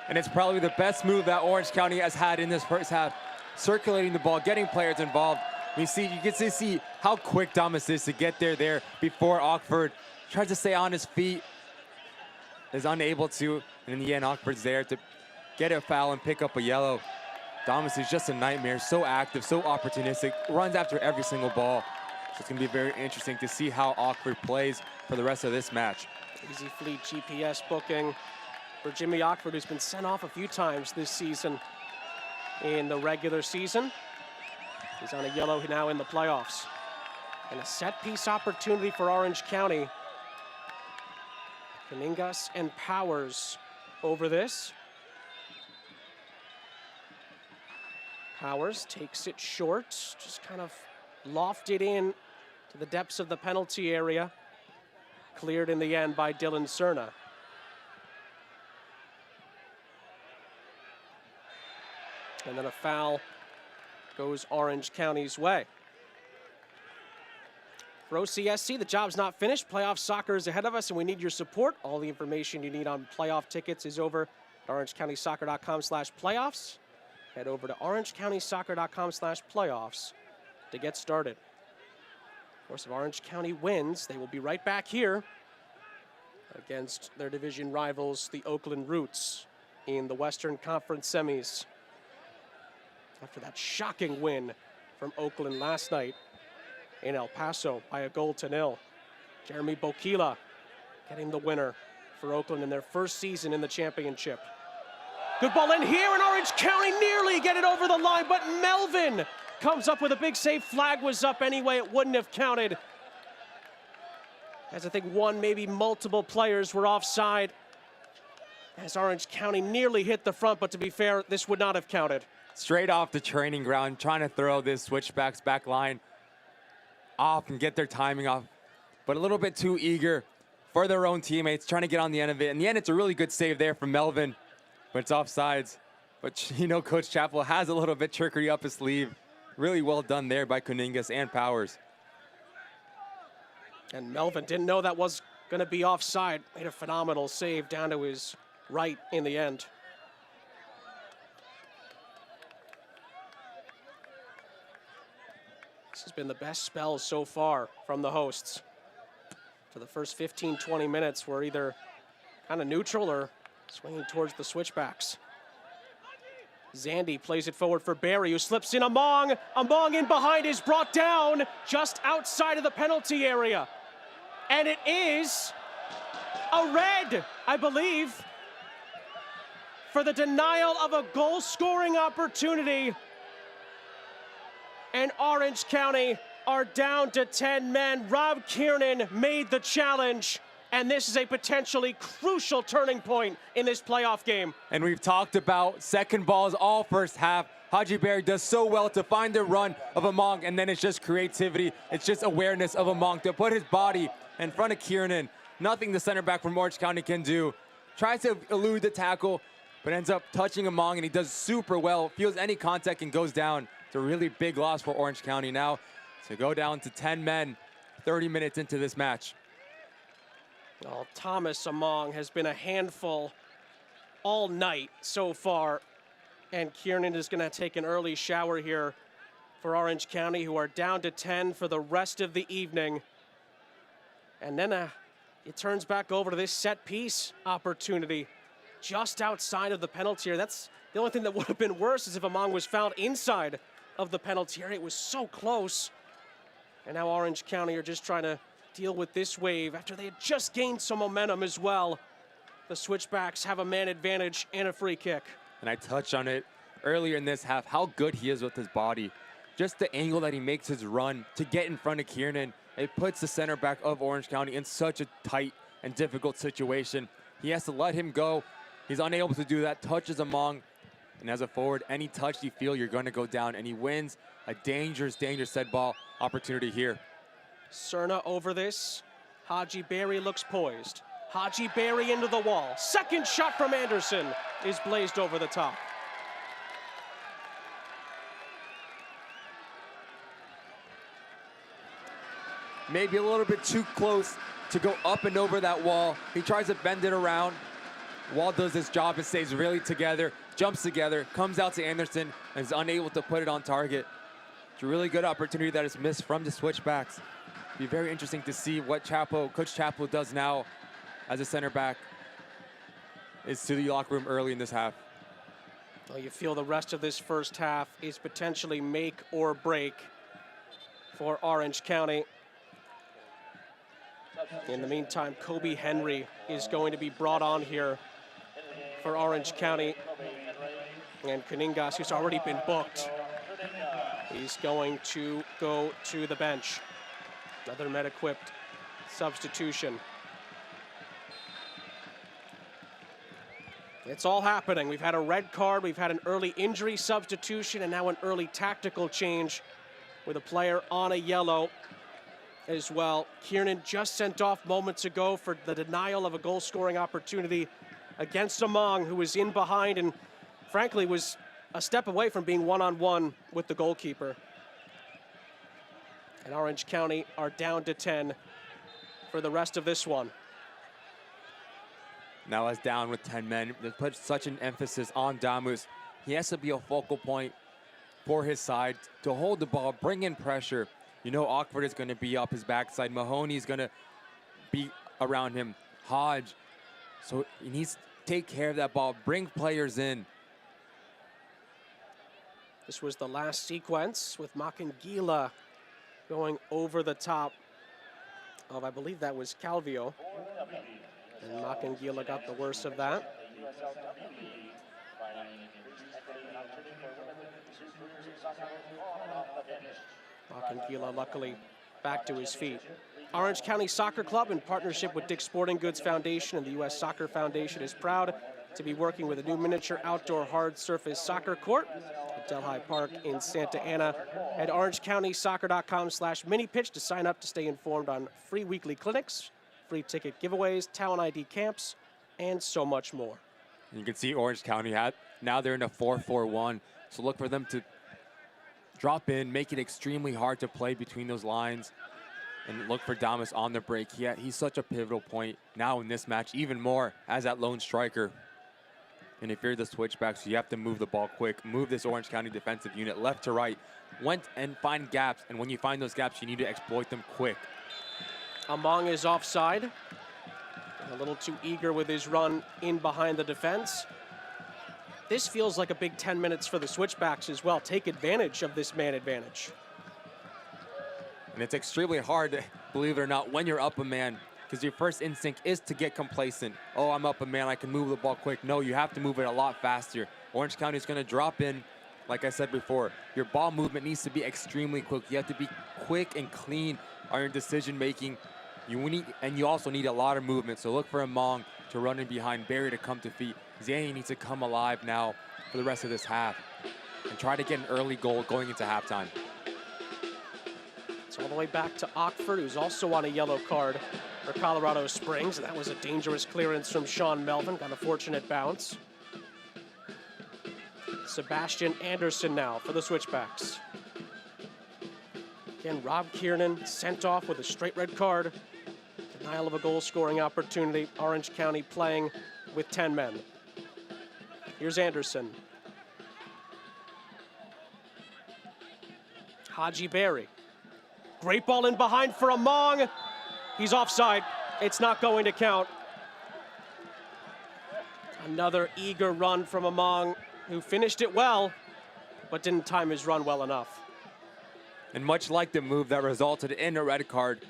And it's probably the best move that Orange County has had in this first half. Circulating the ball, getting players involved. You can see how quick Damas is to get there before Ockford tries to stay on his feet, is unable to, and in the end, Ockford's there to get a foul and pick up a yellow. Damas is just a nightmare, so active, so opportunistic, runs after every single ball. So it's gonna be very interesting to see how Ockford plays for the rest of this match. Easy Fleet GPS booking for Jimmy Ockford, who's been sent off a few times this season in the regular season. He's on a yellow now in the playoffs. And a set-piece opportunity for Orange County. Kaningas and Powers over this. Powers takes it short, just kind of lofted in to the depths of the penalty area. Cleared in the end by Dylan Cerna. And then a foul goes Orange County's way. For OCSC, the job's not finished. Playoff soccer is ahead of us, and we need your support. All the information you need on playoff tickets is over at orangecountysoccer.com/playoffs. Head over to orangecountysoccer.com/playoffs to get started. Of course, if Orange County wins, they will be right back here against their division rivals, the Oakland Roots, in the Western Conference semis. After that shocking win from Oakland last night in El Paso by a 1-0. Jeremy Bokila getting the winner for Oakland in their first season in the championship. Good ball in here, and Orange County nearly get it over the line, but Melvin comes up with a big save. Flag was up anyway, it wouldn't have counted. As I think one, maybe multiple players were offside, as Orange County nearly hit the front, but to be fair, this would not have counted. Straight off the training ground, trying to throw this Switchbacks back line off and get their timing off, but a little bit too eager for their own teammates, trying to get on the end of it. In the end, it's a really good save there from Melvin, but it's offsides. But you know, Coach Chappell has a little bit trickery up his sleeve. Really well done there by Kuningas and Powers. And Melvin didn't know that was going to be offside. Made a phenomenal save down to his right in the end. This has been the best spell so far from the hosts. For the first 15, 20 minutes, we're either kind of neutral or swinging towards the Switchbacks. Zandy plays it forward for Barry, who slips in Among. Among in behind is brought down just outside of the penalty area. And it is a red, I believe, for the denial of a goal-scoring opportunity. And Orange County are down to 10 men. Rob Kiernan made the challenge, and this is a potentially crucial turning point in this playoff game. And we've talked about second balls all first half. Haji Berry does so well to find the run of Among, and then it's just creativity. It's just awareness of Among to put his body in front of Kiernan. Nothing the center back from Orange County can do. Tries to elude the tackle, but ends up touching Among, and he does super well. Feels any contact and goes down. It's a really big loss for Orange County now to go down to 10 men 30 minutes into this match. Well, Thomas Among has been a handful all night so far, and Kiernan is going to take an early shower here for Orange County, who are down to 10 for the rest of the evening. And then it turns back over to this set piece opportunity just outside of the penalty area. That's the only thing that would have been worse, is if Among was found inside of the penalty area. It was so close. And now Orange County are just trying to deal with this wave after they had just gained some momentum as well. The Switchbacks have a man advantage and a free kick. And I touched on it earlier in this half, how good he is with his body. Just the angle that he makes his run to get in front of Kiernan, it puts the center back of Orange County in such a tight and difficult situation. He has to let him go. He's unable to do that, touches Among. And as a forward, any touch you feel, you're going to go down. And he wins a dangerous, dangerous set ball opportunity here. Cerna over this. Haji Berry looks poised. Haji Berry into the wall. Second shot from Anderson is blazed over the top. Maybe a little bit too close to go up and over that wall. He tries to bend it around. Wall does his job and stays really together, jumps together, comes out to Anderson, and is unable to put it on target. It's a really good opportunity that is missed from the Switchbacks. Be very interesting to see what Coach Chappell does now as a center back. Is to the locker room early in this half. Well, you feel the rest of this first half is potentially make or break for Orange County. In the meantime, Kobe Henry is going to be brought on here for Orange County. And Kuningas, who's already been booked, he's going to go to the bench. Another Med-equipped substitution. It's all happening. We've had a red card, we've had an early injury substitution, and now an early tactical change with a player on a yellow as well. Kiernan just sent off moments ago for the denial of a goal-scoring opportunity against Among, who was in behind and frankly was a step away from being one-on-one with the goalkeeper. And Orange County are down to 10 for the rest of this one. Now as down with 10 men, they put such an emphasis on Damus. He has to be a focal point for his side to hold the ball, bring in pressure. You know Awkward is going to be up his backside. Mahoney is going to be around him. Hodge. So he needs to take care of that ball, bring players in. This was the last sequence with Makangila going over the top of, I believe that was Calvio. And Makangila got the worst of that. Makangila luckily back to his feet. Orange County Soccer Club, in partnership with Dick's Sporting Goods Foundation and the U.S. Soccer Foundation, is proud to be working with a new miniature outdoor hard surface soccer court at Delhi Park in Santa Ana. At orangecountysoccer.com/mini-pitch to sign up to stay informed on free weekly clinics, free ticket giveaways, talent ID camps, and so much more. You can see Orange County now they're in a 4-4-1, so look for them to drop in, make it extremely hard to play between those lines, and look for Damas on the break. He's such a pivotal point now in this match, even more as that lone striker. And if you're the Switchbacks, you have to move the ball quick, move this Orange County defensive unit left to right, and find gaps. And when you find those gaps, you need to exploit them quick. Among is offside. A little too eager with his run in behind the defense. This feels like a big 10 minutes for the Switchbacks as well. Take advantage of this man advantage. And it's extremely hard, believe it or not, when you're up a man, because your first instinct is to get complacent. Oh, I'm up a man, I can move the ball quick. No, you have to move it a lot faster. Orange County is going to drop in. Like I said before, your ball movement needs to be extremely quick. You have to be quick and clean on your decision making. You also need a lot of movement. So look for Among to run in behind Barry to come to feet. Zanny needs to come alive now for the rest of this half and try to get an early goal going into halftime. It's all the way back to Ockford, who's also on a yellow card for Colorado Springs. That was a dangerous clearance from Sean Melvin. Got a fortunate bounce. Sebastian Anderson now for the Switchbacks. Again, Rob Kiernan sent off with a straight red card. Denial of a goal-scoring opportunity. Orange County playing with 10 men. Here's Anderson. Haji Berry. Great ball in behind for Among. He's offside. It's not going to count. Another eager run from Among, who finished it well, but didn't time his run well enough. And much like the move that resulted in a red card,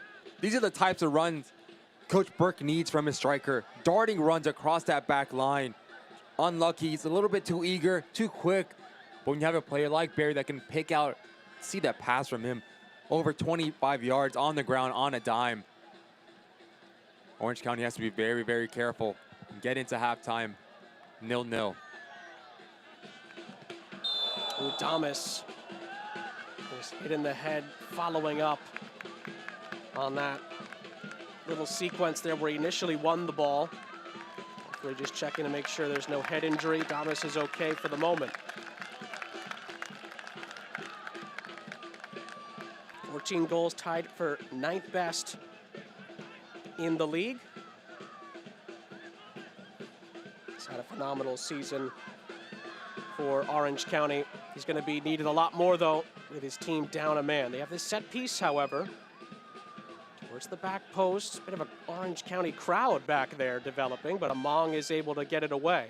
these are the types of runs Coach Burke needs from his striker. Darting runs across that back line. Unlucky, he's a little bit too eager, too quick. But when you have a player like Barry that can pick out, see that pass from him, over 25 yards on the ground on a dime. Orange County has to be very, very careful and get into halftime 0-0. Damas was hit in the head following up on that little sequence there where he initially won the ball. We're just checking to make sure there's no head injury. Damas is okay for the moment. 14 goals, tied for 9th best in the league. He's had a phenomenal season for Orange County. He's going to be needed a lot more, though, with his team down a man. They have this set piece, however, towards the back post. Bit of an Orange County crowd back there developing, but Among is able to get it away.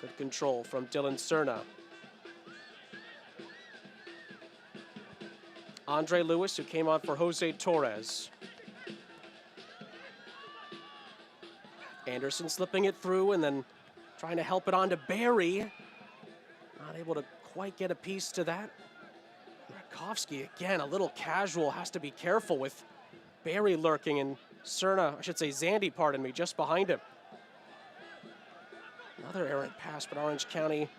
Good control from Dylan Cerna. Andre Lewis, who came on for Jose Torres. Anderson slipping it through and then trying to help it on to Barry. Not able to quite get a piece to that. Rakowski, again, a little casual, has to be careful with Barry lurking and Cerna, I should say Zandy, pardon me, just behind him. Another errant pass, but Orange County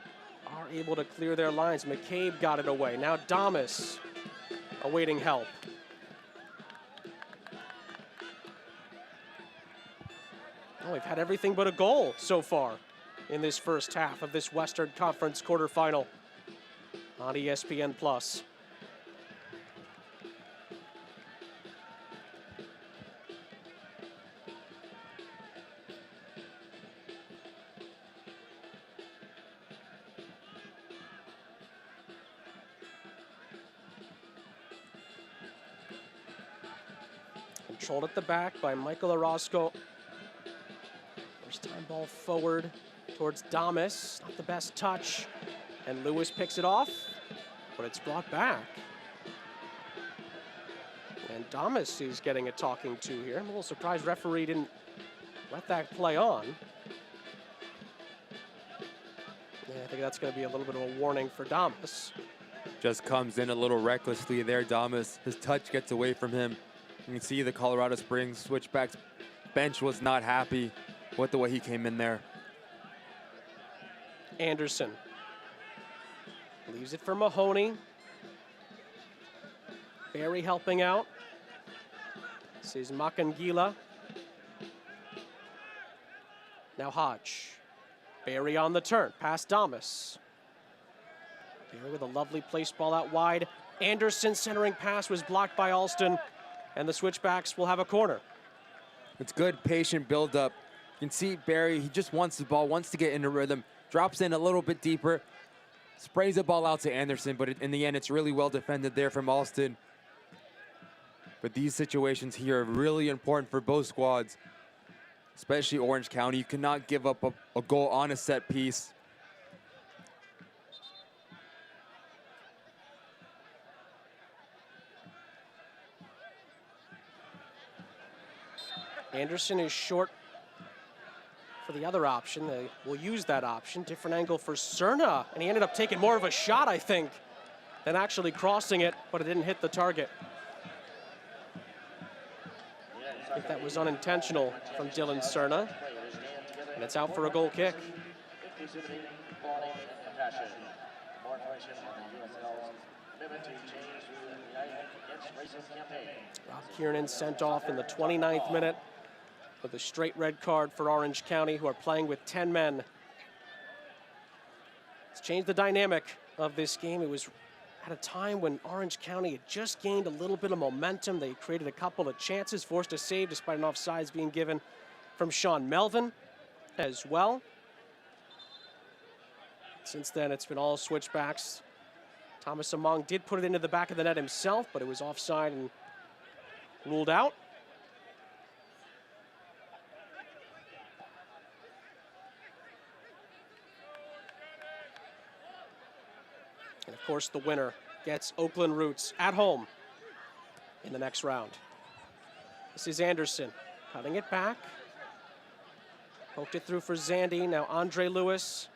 are able to clear their lines. McCabe got it away. Now Damas awaiting help. Oh, we've had everything but a goal so far in this first half of this Western Conference quarterfinal on ESPN+. Controlled at the back by Michael Orozco. First time ball forward towards Damas. Not the best touch. And Lewis picks it off, but it's brought back. And Damas is getting a talking to here. I'm a little surprised referee didn't let that play on. Yeah, I think that's going to be a little bit of a warning for Damas. Just comes in a little recklessly there, Damas. His touch gets away from him. You can see the Colorado Springs Switchbacks bench was not happy with the way he came in there. Anderson leaves it for Mahoney. Barry helping out. This is Makangila. Now Hodge. Barry on the turn, past Damas. Barry with a lovely place ball out wide. Anderson centering pass was blocked by Alston, and the Switchbacks will have a corner. It's good, patient build-up. You can see Barry, he just wants the ball, wants to get into rhythm, drops in a little bit deeper, sprays the ball out to Anderson, but in the end, it's really well defended there from Alston. But these situations here are really important for both squads, especially Orange County. You cannot give up a goal on a set piece. Anderson is short for the other option. They will use that option. Different angle for Cerna, and he ended up taking more of a shot, I think, than actually crossing it, but it didn't hit the target. I think that was unintentional from Dylan Cerna, and it's out for a goal kick. Rob Kiernan sent off in the 29th minute with a straight red card for Orange County, who are playing with 10 men. It's changed the dynamic of this game. It was at a time when Orange County had just gained a little bit of momentum. They created a couple of chances, forced a save despite an offsides being given from Sean Melvin as well. Since then, it's been all Switchbacks. Thomas Among did put it into the back of the net himself, but it was offside and ruled out. And of course, the winner gets Oakland Roots at home in the next round. This is Anderson cutting it back. Poked it through for Zandy. Now Andre Lewis.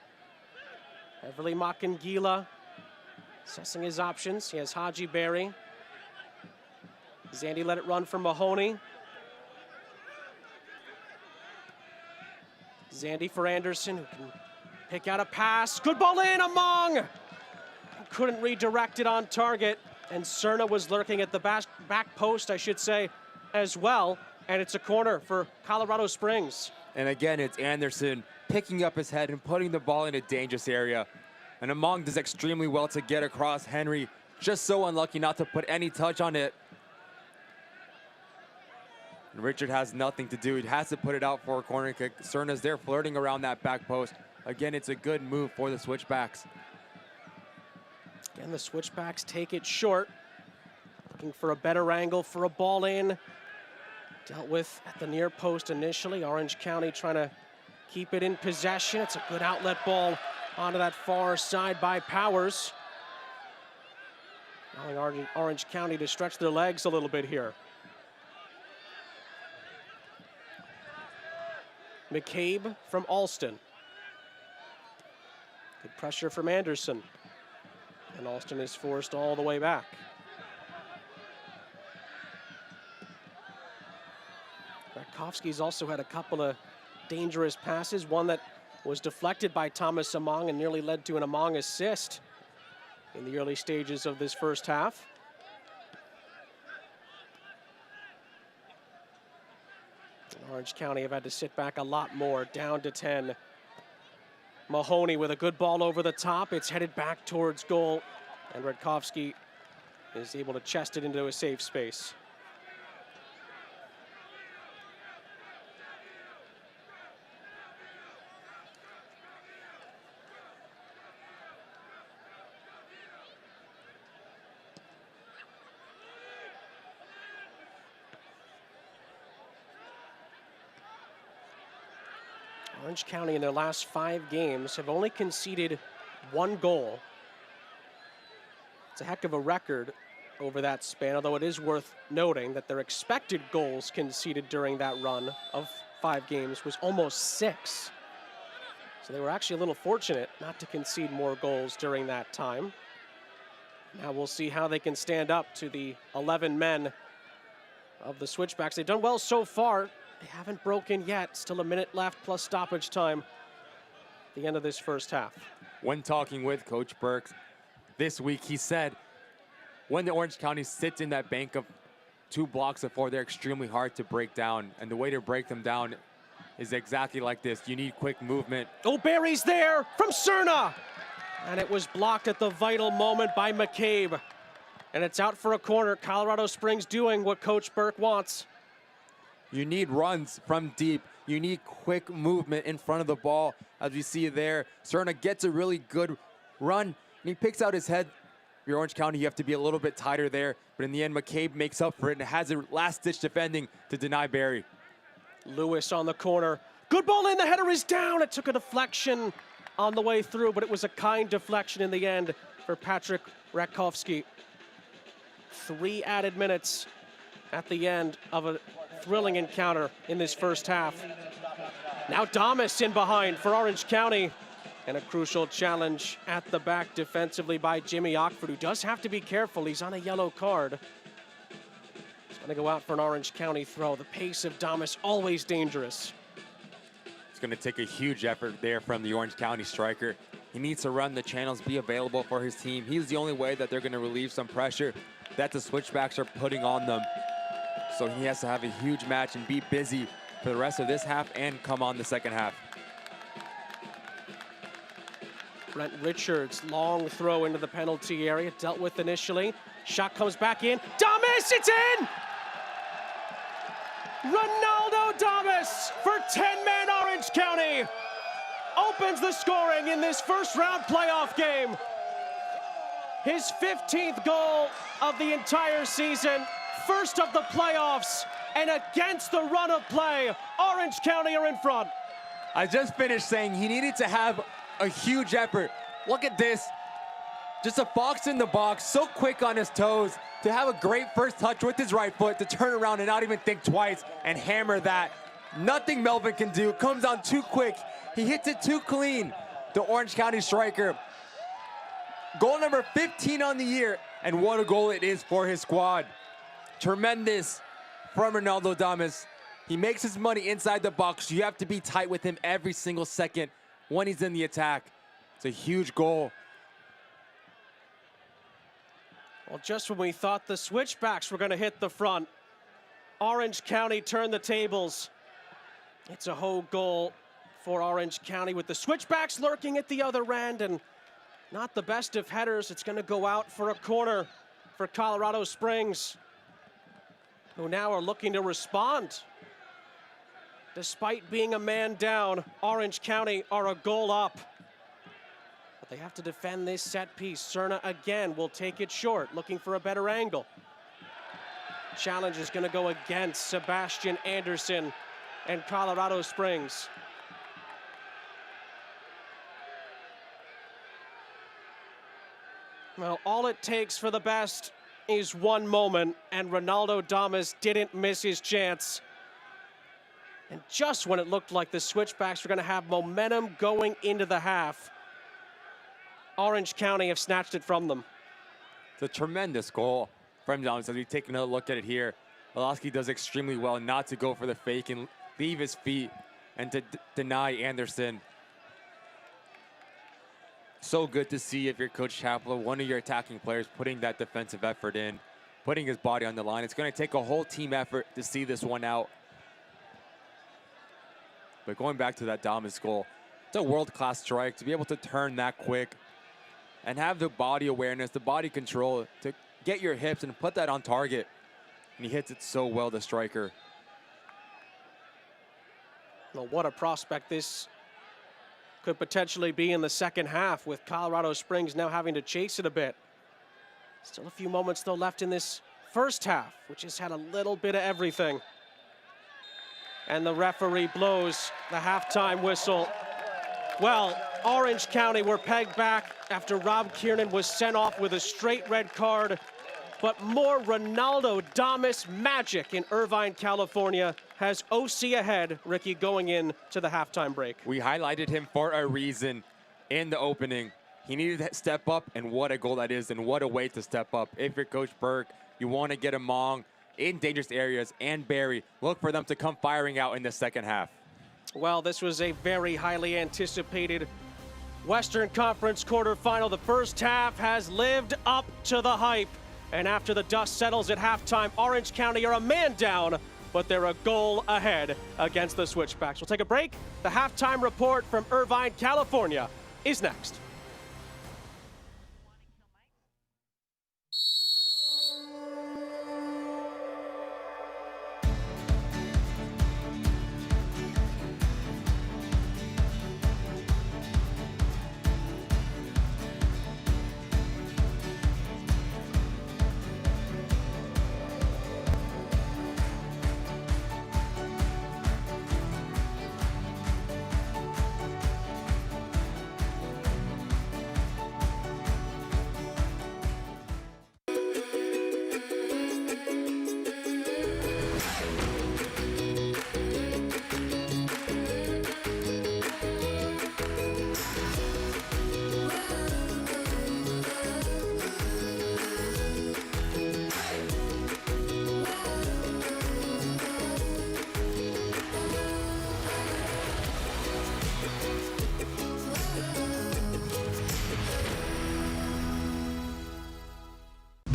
Everly Makangila assessing his options. He has Haji Berry. Zandy let it run for Mahoney. Zandy for Anderson, who can pick out a pass. Good ball in, Among! Couldn't redirect it on target, and Cerna was lurking at the back post, I should say, as well. And it's a corner for Colorado Springs. And again, it's Anderson picking up his head and putting the ball in a dangerous area. And Among does extremely well to get across. Henry just so unlucky not to put any touch on it. And Richard has nothing to do. He has to put it out for a corner kick. Cerna's there flirting around that back post. Again, it's a good move for the Switchbacks. Again, the Switchbacks take it short. Looking for a better angle for a ball in. Dealt with at the near post initially. Orange County trying to keep it in possession. It's a good outlet ball onto that far side by Powers. Allowing Orange County to stretch their legs a little bit here. McCabe from Alston. Good pressure from Anderson. And Alston is forced all the way back. Rakovsky's also had a couple of dangerous passes. One that was deflected by Thomas Among and nearly led to an Among assist in the early stages of this first half. Orange County have had to sit back a lot more, down to 10. Mahoney with a good ball over the top. It's headed back towards goal, and Rakovsky is able to chest it into a safe space. Orange County in their last 5 games have only conceded 1 goal. It's a heck of a record over that span, although it is worth noting that their expected goals conceded during that run of 5 games was almost 6. So they were actually a little fortunate not to concede more goals during that time. Now we'll see how they can stand up to the 11 men of the Switchbacks. They've done well so far. They haven't broken yet. Still a minute left plus stoppage time at the end of this first half. When talking with Coach Burks this week, he said when the Orange County sits in that bank of 2 blocks of 4, they're extremely hard to break down. And the way to break them down is exactly like this. You need quick movement. Oh, Barry's there from Cerna. And it was blocked at the vital moment by McCabe. And it's out for a corner. Colorado Springs doing what Coach Burke wants. You need runs from deep. You need quick movement in front of the ball. As we see there, Cerna gets a really good run, and he picks out his head. If you're Orange County, you have to be a little bit tighter there. But in the end, McCabe makes up for it and has a last-ditch defending to deny Barry. Lewis on the corner. Good ball in. The header is down. It took a deflection on the way through, but it was a kind deflection in the end for Patrick Rakowski. 3 added minutes at the end of a thrilling encounter in this first half. Now Damas in behind for Orange County. And a crucial challenge at the back defensively by Jimmy Ockford, who does have to be careful. He's on a yellow card. He's going to go out for an Orange County throw. The pace of Damas always dangerous. It's going to take a huge effort there from the Orange County striker. He needs to run the channels, be available for his team. He's the only way that they're going to relieve some pressure that the Switchbacks are putting on them. So he has to have a huge match and be busy for the rest of this half and come on the second half. Brent Richards, long throw into the penalty area, dealt with initially. Shot comes back in. Damas, it's in! Ronaldo Damas for 10-man Orange County opens the scoring in this first round playoff game. His 15th goal of the entire season, first of the playoffs, and against the run of play, Orange County are in front. I just finished saying he needed to have a huge effort. Look at this. Just a box in the box, so quick on his toes, to have a great first touch with his right foot, to turn around and not even think twice and hammer that. Nothing Melvin can do. Comes on too quick. He hits it too clean. The Orange County striker. Goal number 15 on the year, and what a goal it is for his squad. Tremendous from Ronaldo Damas. He makes his money inside the box. You have to be tight with him every single second when he's in the attack. It's a huge goal. Well, just when we thought the Switchbacks were going to hit the front, Orange County turned the tables. It's a whole goal for Orange County with the Switchbacks lurking at the other end, and not the best of headers. It's going to go out for a corner for Colorado Springs, who now are looking to respond. Despite being a man down, Orange County are a goal up. But they have to defend this set piece. Cerna again will take it short, looking for a better angle. Challenge is going to go against Sebastian Anderson and Colorado Springs. Well, all it takes for the best is one moment, and Ronaldo Damas didn't miss his chance. And just when it looked like the Switchbacks were going to have momentum going into the half, Orange County have snatched it from them. It's a tremendous goal from Damas. As we take another look at it here, Oloski does extremely well not to go for the fake and leave his feet and to deny Anderson. So good to see if you're Coach Chaplow, one of your attacking players, putting that defensive effort in, putting his body on the line. It's going to take a whole team effort to see this one out. But going back to that Damas goal, it's a world-class strike to be able to turn that quick and have the body awareness, the body control to get your hips and put that on target. And he hits it so well, the striker. Well, what a prospect this could potentially be in the second half, with Colorado Springs now having to chase it a bit. Still a few moments though left in this first half, which has had a little bit of everything. And the referee blows the halftime whistle. Well, Orange County were pegged back after Rob Kiernan was sent off with a straight red card But more Ronaldo Damas magic in Irvine, California has OC ahead, Ricky, going in to the halftime break. We highlighted him for a reason in the opening. He needed to step up, and what a goal that is, and what a way to step up. If you're Coach Burke, you want to get Among in dangerous areas and Barry. Look for them to come firing out in the second half. Well, this was a very highly anticipated Western Conference quarterfinal. The first half has lived up to the hype. And after the dust settles at halftime, Orange County are a man down, but they're a goal ahead against the Switchbacks. We'll take a break. The halftime report from Irvine, California is next.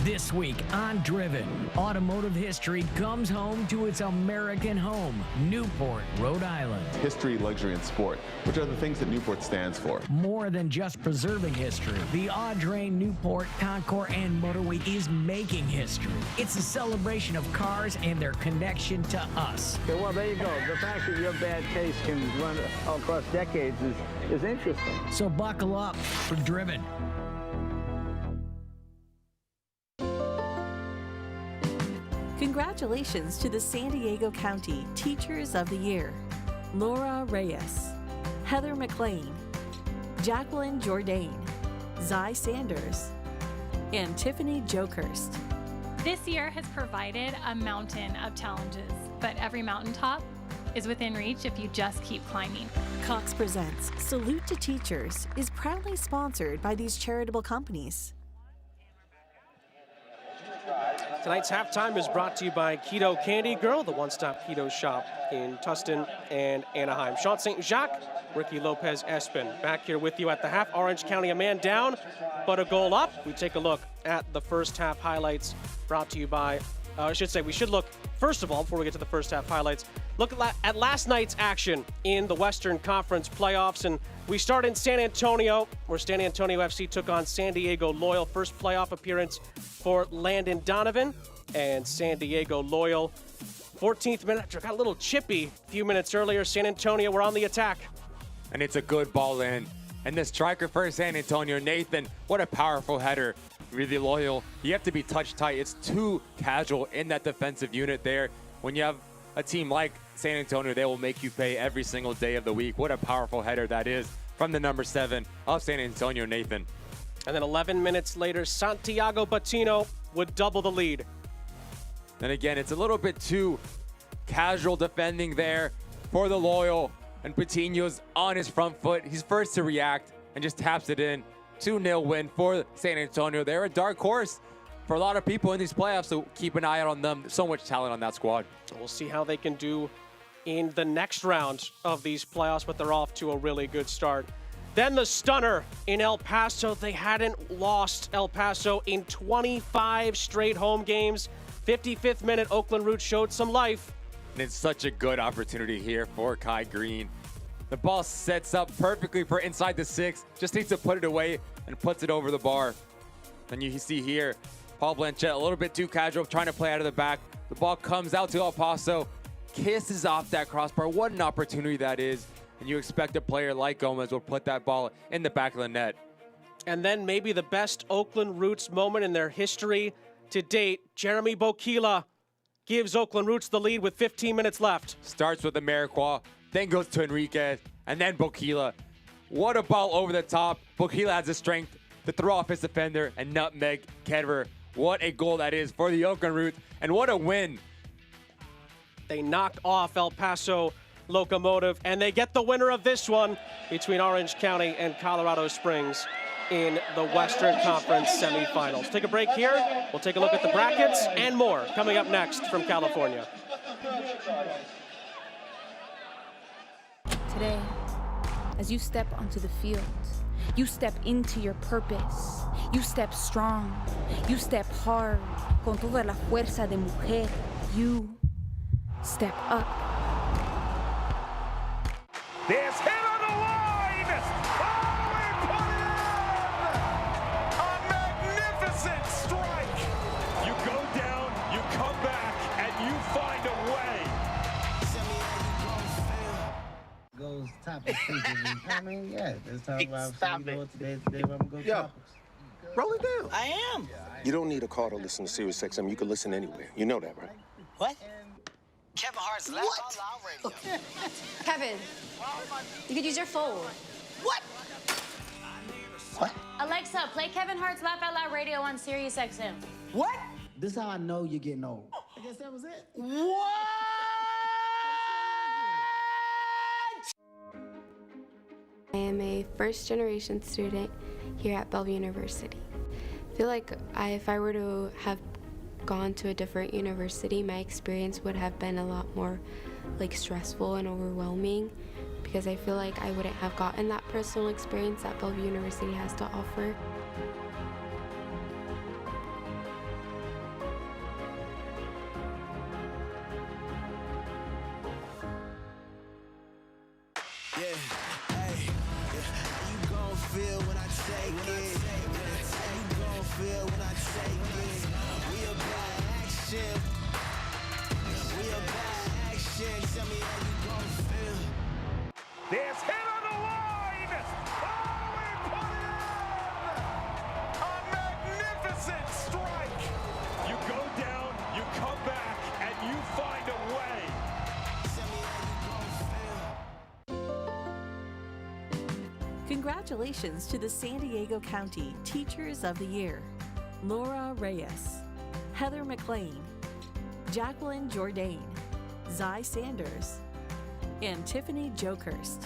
This week on Driven, automotive history comes home to its American home, Newport, Rhode Island. History, luxury, and sport, which are the things that Newport stands for. More than just preserving history, the Audrain Newport Concours and Motorway is making history. It's a celebration of cars and their connection to us. Okay, well, there you go. The fact that your bad taste can run across decades is interesting. So buckle up for Driven. Congratulations to the San Diego County Teachers of the Year, Laura Reyes, Heather McLean, Jacqueline Jourdain, Zy Sanders, and Tiffany Jokerst. This year has provided a mountain of challenges, but every mountaintop is within reach if you just keep climbing. Cox Presents Salute to Teachers is proudly sponsored by these charitable companies. Tonight's halftime is brought to you by Keto Candy Girl, the one-stop keto shop in Tustin and Anaheim. Sean St. Jacques, Ricky Lopez Espin, back here with you at the half. Orange County a man down, but a goal up. We take a look at the first half highlights brought to you by, I should say, we should look, first of all, before we get to the first half highlights, look at last night's action in the Western Conference playoffs. And we start in San Antonio, where San Antonio FC took on San Diego Loyal. First playoff appearance for Landon Donovan and San Diego Loyal. 14th minute, after got a little chippy a few minutes earlier, San Antonio were on the attack. And it's a good ball in. And the striker for San Antonio, Nathan, what a powerful header. Really Loyal. You have to be touch tight. It's too casual in that defensive unit there. When you have a team like San Antonio, they will make you pay every single day of the week. What a powerful header that is from the number 7 of San Antonio, Nathan. And then 11 minutes later, Santiago Batino would double the lead. And again, it's a little bit too casual defending there for the Loyal. And Patino's on his front foot. He's first to react and just taps it in. 2-0 win for San Antonio. They're a dark horse for a lot of people in these playoffs, so keep an eye out on them. So much talent on that squad. We'll see how they can do in the next round of these playoffs, but they're off to a really good start. Then the stunner in El Paso. They hadn't lost El Paso in 25 straight home games. 55th minute, Oakland Roots showed some life. And it's such a good opportunity here for Kai Green. The ball sets up perfectly for inside the 6. Just needs to put it away and puts it over the bar. And you see here, Paul Blanchett, a little bit too casual, trying to play out of the back. The ball comes out to El Paso, kisses off that crossbar. What an opportunity that is. And you expect a player like Gomez will put that ball in the back of the net. And then maybe the best Oakland Roots moment in their history to date. Jeremy Bokila gives Oakland Roots the lead with 15 minutes left. Starts with Ameriqua, then goes to Enriquez, and then Bokila. What a ball over the top. Bokila has the strength to throw off his defender and nutmeg Kedver What a goal that is for the Oakland Roots, and what a win. They knock off El Paso Locomotive, and they get the winner of this one between Orange County and Colorado Springs in the Western Conference semifinals. Take a break here. We'll take a look at the brackets and more coming up next from California. Today, as you step onto the field, you step into your purpose. You step strong. You step hard. Con toda la fuerza de mujer. You step up. This hit on the line! Oh, he put it in! A magnificent strike! You go down, you come back, and you find a way. Goes topic speaking. I mean, yeah, let's talk about today when we go topics. Roll it down. I am. You don't need a car to listen to Sirius XM. You can listen anywhere. You know that, right? What? Kevin Hart's Laugh Out Loud Radio. Kevin, you could use your phone. What? What? Alexa, play Kevin Hart's Laugh Out Loud Radio on Sirius XM. What? This is how I know you're getting old. I guess that was it. What? I am a first-generation student here at Bellevue University. I feel like if I were to have gone to a different university, my experience would have been a lot more stressful and overwhelming, because I feel like I wouldn't have gotten that personal experience that Bellevue University has to offer. This hit on the line! Oh, he put it in! A magnificent strike! You go down, you come back, and you find a way. Congratulations to the San Diego County Teachers of the Year, Laura Reyes, Heather McLean, Jacqueline Jourdain, Zy Sanders, and Tiffany Jokerst.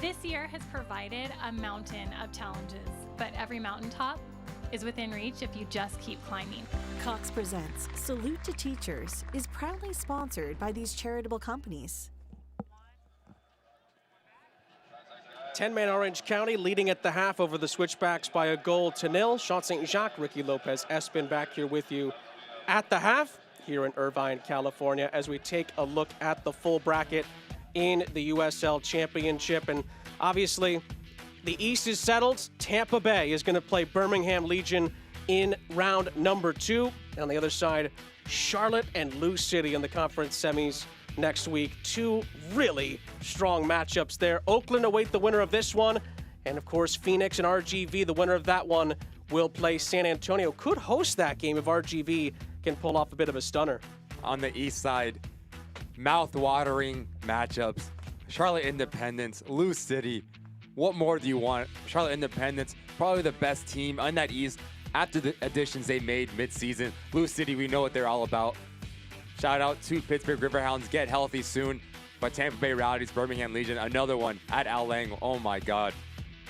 This year has provided a mountain of challenges, but every mountaintop is within reach if you just keep climbing. Cox Presents Salute to Teachers is proudly sponsored by these charitable companies. 10-man Orange County leading at the half over the Switchbacks by a goal to nil. Sean St. Jacques, Ricky Lopez, Espin back here with you at the half here in Irvine, California, as we take a look at the full bracket in the USL Championship. And obviously, the East is settled. Tampa Bay is going to play Birmingham Legion in round number 2. On the other side, Charlotte and Lou City in the conference semis next week. 2 really strong matchups there. Oakland await the winner of this one. And of course, Phoenix and RGV, the winner of that one, will play San Antonio. Could host that game if RGV can pull off a bit of a stunner. On the East side, mouth-watering matchups. Charlotte Independence, Lou City. What more do you want? Charlotte Independence, probably the best team on that East after the additions they made mid-season. Lou City, we know what they're all about. Shout out to Pittsburgh Riverhounds. Get healthy soon. But Tampa Bay Rowdies, Birmingham Legion, another one at Al Lang. Oh my God.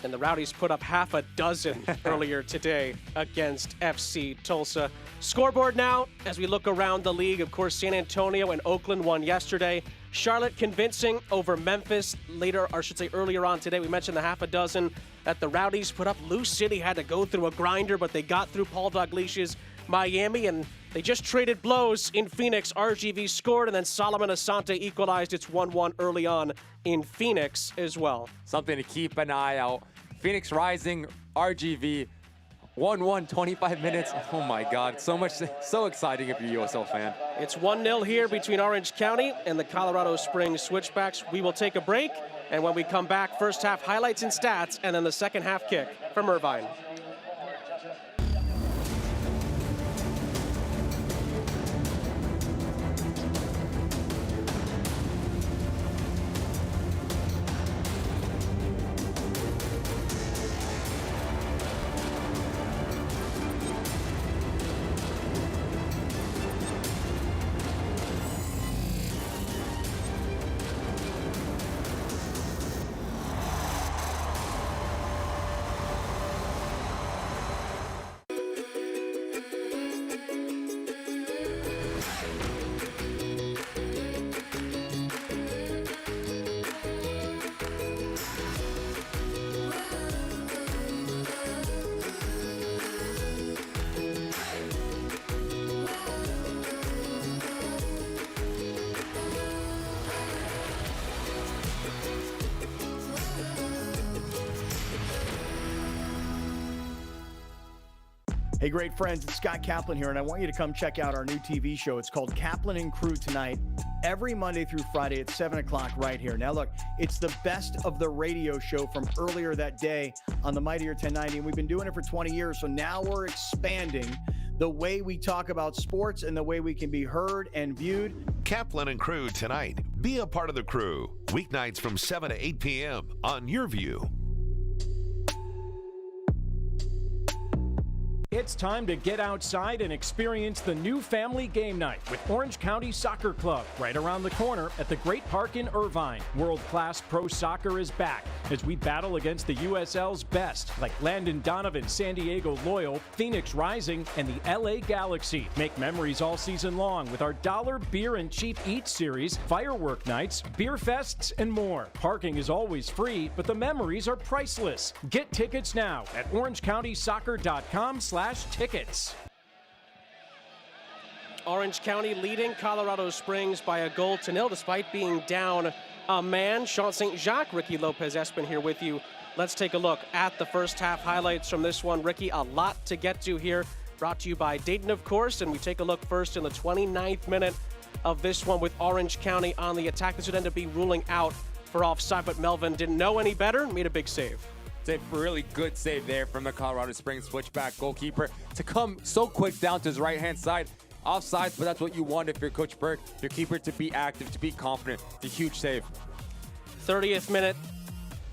And the Rowdies put up half a dozen earlier today against FC Tulsa. Scoreboard now, as we look around the league. Of course, San Antonio and Oakland won yesterday. Charlotte convincing over Memphis earlier on today. We mentioned the half a dozen that the Rowdies put up. Lou City had to go through a grinder, but they got through Paul Dalglish's Miami, and they just traded blows in Phoenix. RGV scored, and then Solomon Asante equalized. It's 1-1 early on in Phoenix as well. Something to keep an eye out. Phoenix Rising, RGV, 1-1, 25 minutes. Oh my God, so exciting if you're a USL fan. It's 1-0 here between Orange County and the Colorado Springs Switchbacks. We will take a break, and when we come back, first half highlights and stats, and then the second half kick from Irvine. Hey, great friends, it's Scott Kaplan here, and I want you to come check out our new TV show. It's called Kaplan and Crew Tonight, every Monday through Friday at 7 o'clock right here. Now, look, it's the best of the radio show from earlier that day on the Mightier 1090, and we've been doing it for 20 years, so now we're expanding the way we talk about sports and the way we can be heard and viewed. Kaplan and Crew Tonight. Be a part of the crew. Weeknights from 7 to 8 p.m. on Your View. It's time to get outside and experience the new family game night with Orange County Soccer Club right around the corner at the Great Park in Irvine. World-class pro soccer is back as we battle against the USL's best, like Landon Donovan, San Diego Loyal, Phoenix Rising, and the LA Galaxy. Make memories all season long with our Dollar Beer and Cheap Eats series, firework nights, beer fests, and more. Parking is always free, but the memories are priceless. Get tickets now at orangecountysoccer.com/tickets. Orange County leading Colorado Springs by a goal to nil despite being down a man. Sean St. Jacques, Ricky Lopez-Espin here with you. Let's take a look at the first half highlights from this one. Ricky, a lot to get to here. Brought to you by Dayton, of course, and we take a look first in the 29th minute of this one with Orange County on the attack. This would end up being ruling out for offside, but Melvin didn't know any better and made a big save. It's a really good save there from the Colorado Springs switchback goalkeeper to come so quick down to his right-hand side. Offside, but that's what you want if you're Coach Burke, your keeper, to be active, to be confident. It's a huge save. 30th minute,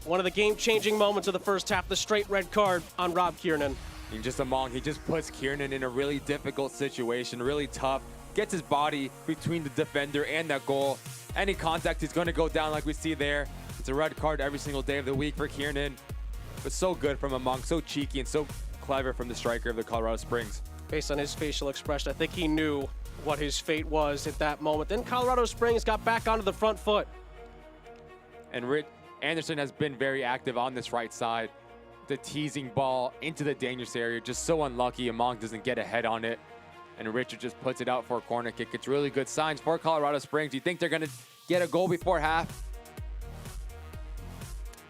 one of the game-changing moments of the first half, the straight red card on Rob Kiernan. And just he just puts Kiernan in a really difficult situation, really tough. Gets his body between the defender and that goal. Any contact, he's going to go down like we see there. It's a red card every single day of the week for Kiernan. But so good from Among, so cheeky and so clever from the striker of the Colorado Springs. Based on his facial expression, I think he knew what his fate was at that moment. Then Colorado Springs got back onto the front foot. And Anderson has been very active on this right side. The teasing ball into the dangerous area, just so unlucky. Among doesn't get a head on it. And Richard just puts it out for a corner kick. It's really good signs for Colorado Springs. You think they're going to get a goal before half?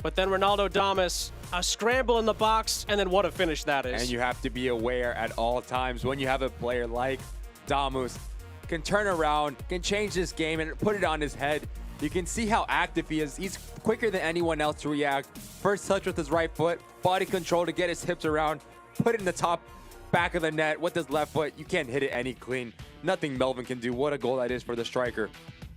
But then Ronaldo Damas, a scramble in the box, and then what a finish that is. And you have to be aware at all times when you have a player like Damus can turn around, can change this game and put it on his head. You can see how active he is. He's quicker than anyone else to react. First touch with his right foot, body control to get his hips around, put it in the top back of the net with his left foot. You can't hit it any clean. Nothing Melvin can do. What a goal that is for the striker.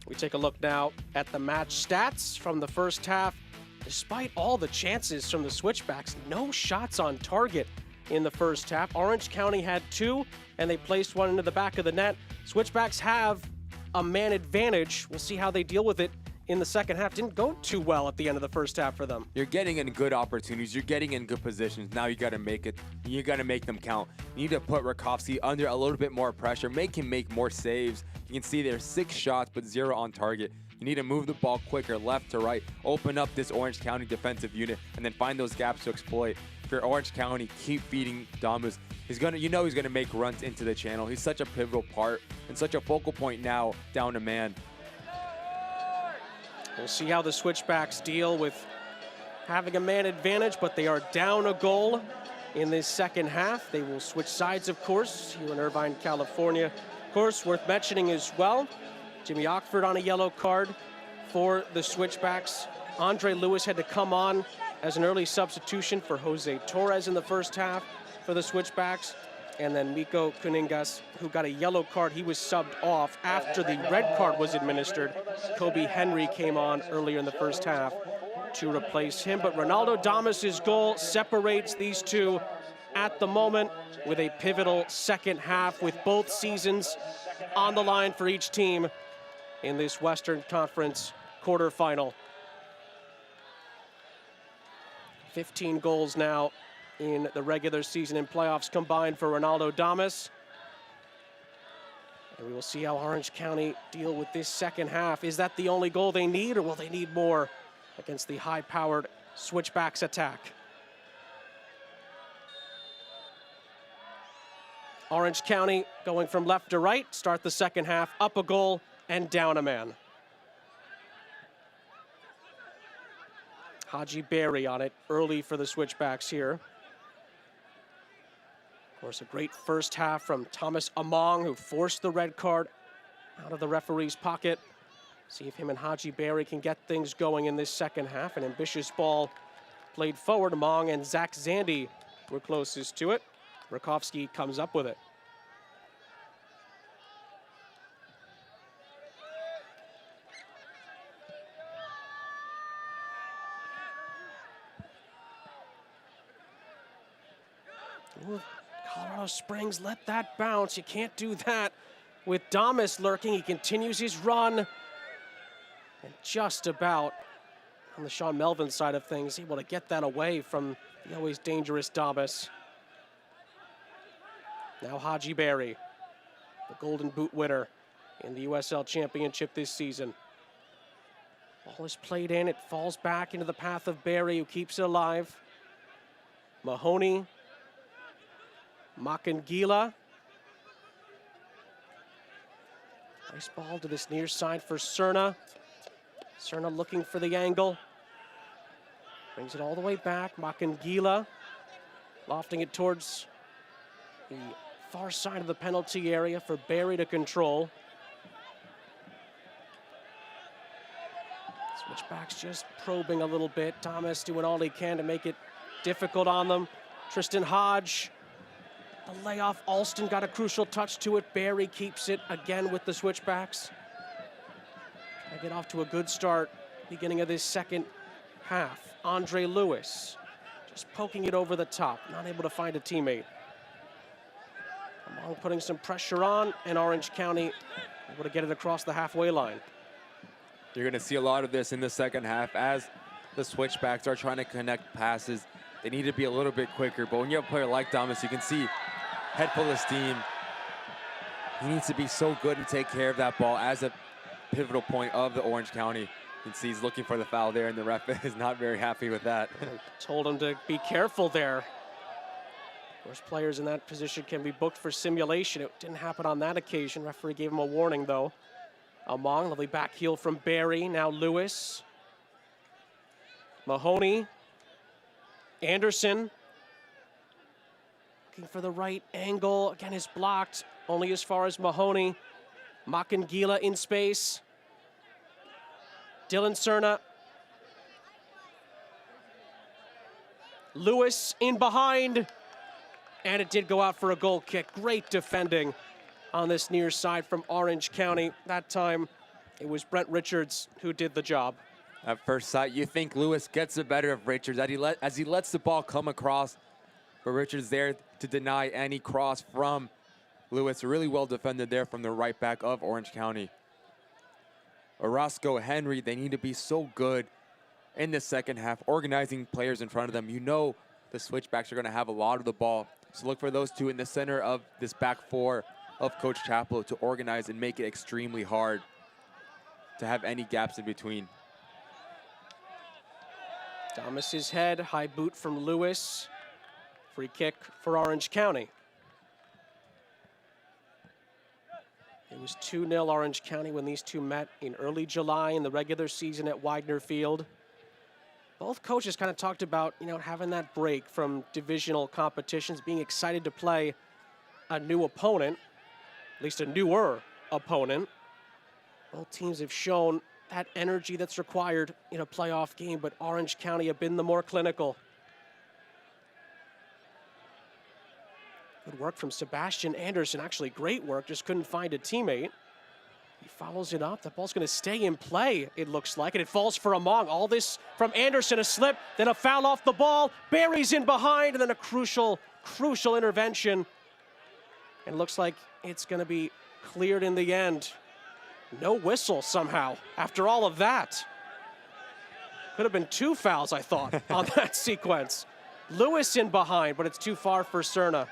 We take a look now at the match stats from the first half. Despite all the chances from the switchbacks, no shots on target in the first half. Orange County had 2, and they placed one into the back of the net. Switchbacks have a man advantage. We'll see how they deal with it in the second half. Didn't go too well at the end of the first half for them. You're getting in good opportunities. You're getting in good positions. Now you got to make it. You got to make them count. You need to put Rakowski under a little bit more pressure. Make him make more saves. You can see there's 6 shots, but 0 on target. You need to move the ball quicker, left to right, open up this Orange County defensive unit, and then find those gaps to exploit. If you're Orange County, keep feeding Damus. He's gonna make runs into the channel. He's such a pivotal part and such a focal point now down a man. We'll see how the switchbacks deal with having a man advantage, but they are down a goal in this second half. They will switch sides, of course, here in Irvine, California. Of course, worth mentioning as well, Jimmy Ockford on a yellow card for the switchbacks. Andre Lewis had to come on as an early substitution for Jose Torres in the first half for the switchbacks. And then Miko Kuningas, who got a yellow card, he was subbed off after the red card was administered. Kobe Henry came on earlier in the first half to replace him. But Ronaldo Damas's goal separates these two at the moment with a pivotal second half with both seasons on the line for each team in this Western Conference quarterfinal. 15 goals now in the regular season and playoffs combined for Ronaldo Damas. And we will see how Orange County deal with this second half. Is that the only goal they need, or will they need more against the high-powered switchbacks attack? Orange County going from left to right, start the second half, up a goal and down a man. Haji Berry on it early for the switchbacks here. course, a great first half from Thomas Among, who forced the red card out of the referee's pocket. See if him and Haji Berry can get things going in this second half. An ambitious ball played forward. Among and Zach Zandy were closest to it. Rakowski comes up with it. Ooh, Colorado Springs let that bounce. You can't do that with Damas lurking. He continues his run. And just about on the Sean Melvin side of things, able to get that away from the always dangerous Damas. Now Haji Berry, the Golden Boot winner in the USL Championship this season. Ball is played in. It falls back into the path of Berry, who keeps it alive. Mahoney. Makangila. Nice ball to this near side for Cerna. Cerna looking for the angle. Brings it all the way back. Makangila lofting it towards the far side of the penalty area for Berry to control. Switchbacks just probing a little bit. Thomas doing all he can to make it difficult on them. Tristan Hodge. The layoff. Alston got a crucial touch to it. Berry keeps it again with the switchbacks. Trying to get off to a good start. Beginning of this second half. Andre Lewis just poking it over the top. Not able to find a teammate. Among putting some pressure on, and Orange County able to get it across the halfway line. You're going to see a lot of this in the second half as the switchbacks are trying to connect passes. They need to be a little bit quicker, but when you have a player like Damas, you can see head full of steam. He needs to be so good to take care of that ball as a pivotal point of the Orange County. You can see he's looking for the foul there, and the ref is not very happy with that. Told him to be careful there. Of course, players in that position can be booked for simulation. It didn't happen on that occasion. Referee gave him a warning, though. Among, lovely back heel from Berry. Now Lewis. Mahoney. Anderson. Looking for the right angle. Again, is blocked. Only as far as Mahoney. Makangila in space. Dylan Cerna. Lewis in behind. And it did go out for a goal kick. Great defending on this near side from Orange County. That time, it was Brent Richards who did the job. At first sight, you think Lewis gets the better of Richards as he lets the ball come across. But Richards there to deny any cross from Lewis. Really well defended there from the right back of Orange County. Orozco, Henry, they need to be so good in the second half, organizing players in front of them. You know the switchbacks are going to have a lot of the ball. So look for those two in the center of this back four of Coach Chaplow to organize and make it extremely hard to have any gaps in between. Damas's head, high boot from Lewis. Free kick for Orange County. It was 2-0 Orange County when these two met in early July in the regular season at Widener Field. Both coaches kind of talked about, having that break from divisional competitions, being excited to play a new opponent, at least a newer opponent. Both teams have shown that energy that's required in a playoff game, but Orange County have been the more clinical. Good work from Sebastian Anderson. Actually, great work. Just couldn't find a teammate. He follows it up. The ball's going to stay in play, it looks like, and it falls for Among. All this from Anderson, a slip, then a foul off the ball. Berry's in behind, and then a crucial intervention. And it looks like it's going to be cleared in the end. No whistle somehow after all of that. Could have been 2 fouls, I thought, on that sequence. Lewis in behind, but it's too far for Cerna.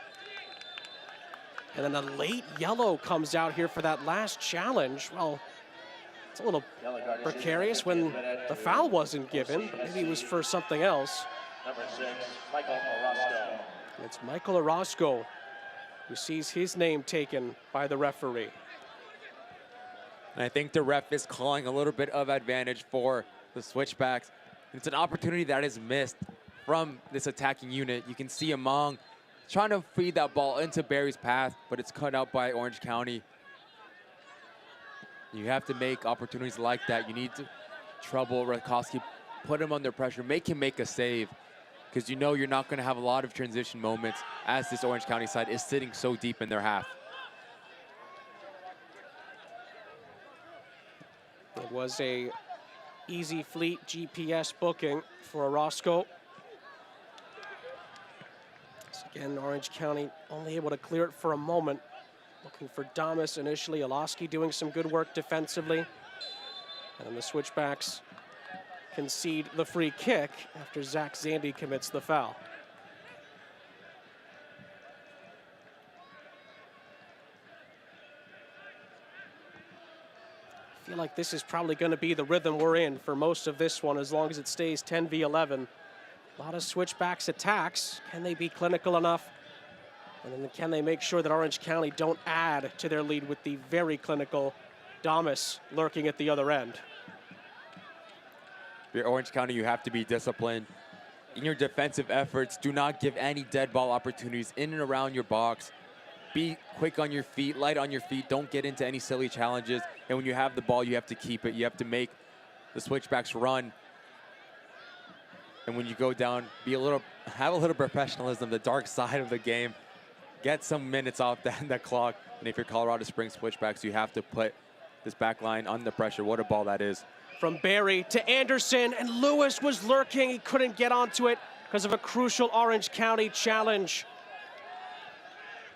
And then a late yellow comes out here for that last challenge. Well, it's a little precarious when the foul wasn't given, but maybe it was for something else. Number 6, Michael Orozco. It's Michael Orozco who sees his name taken by the referee. And I think the ref is calling a little bit of advantage for the switchbacks. It's an opportunity that is missed from this attacking unit. You can see Among trying to feed that ball into Barry's path, but it's cut out by Orange County. You have to make opportunities like that. You need to trouble Rakowski, put him under pressure, make him make a save, because you know you're not going to have a lot of transition moments as this Orange County side is sitting so deep in their half. It was a easy fleet GPS booking for Orozco. So again, Orange County only able to clear it for a moment. Looking for Damas initially. Oloski doing some good work defensively. And then the Switchbacks concede the free kick after Zach Zandy commits the foul. I feel like this is probably going to be the rhythm we're in for most of this one, as long as it stays 10v11. A lot of Switchbacks attacks. Can they be clinical enough? And then can they make sure that Orange County don't add to their lead with the very clinical Damas lurking at the other end? If you're Orange County, you have to be disciplined. In your defensive efforts, do not give any dead ball opportunities in and around your box. Be quick on your feet, light on your feet. Don't get into any silly challenges. And when you have the ball, you have to keep it. You have to make the Switchbacks run. And when you go down, have a little professionalism, the dark side of the game. Get some minutes off the clock. And if you're Colorado Springs Switchbacks, you have to put this back line under pressure. What a ball that is. From Barry to Anderson, and Lewis was lurking. He couldn't get onto it because of a crucial Orange County challenge.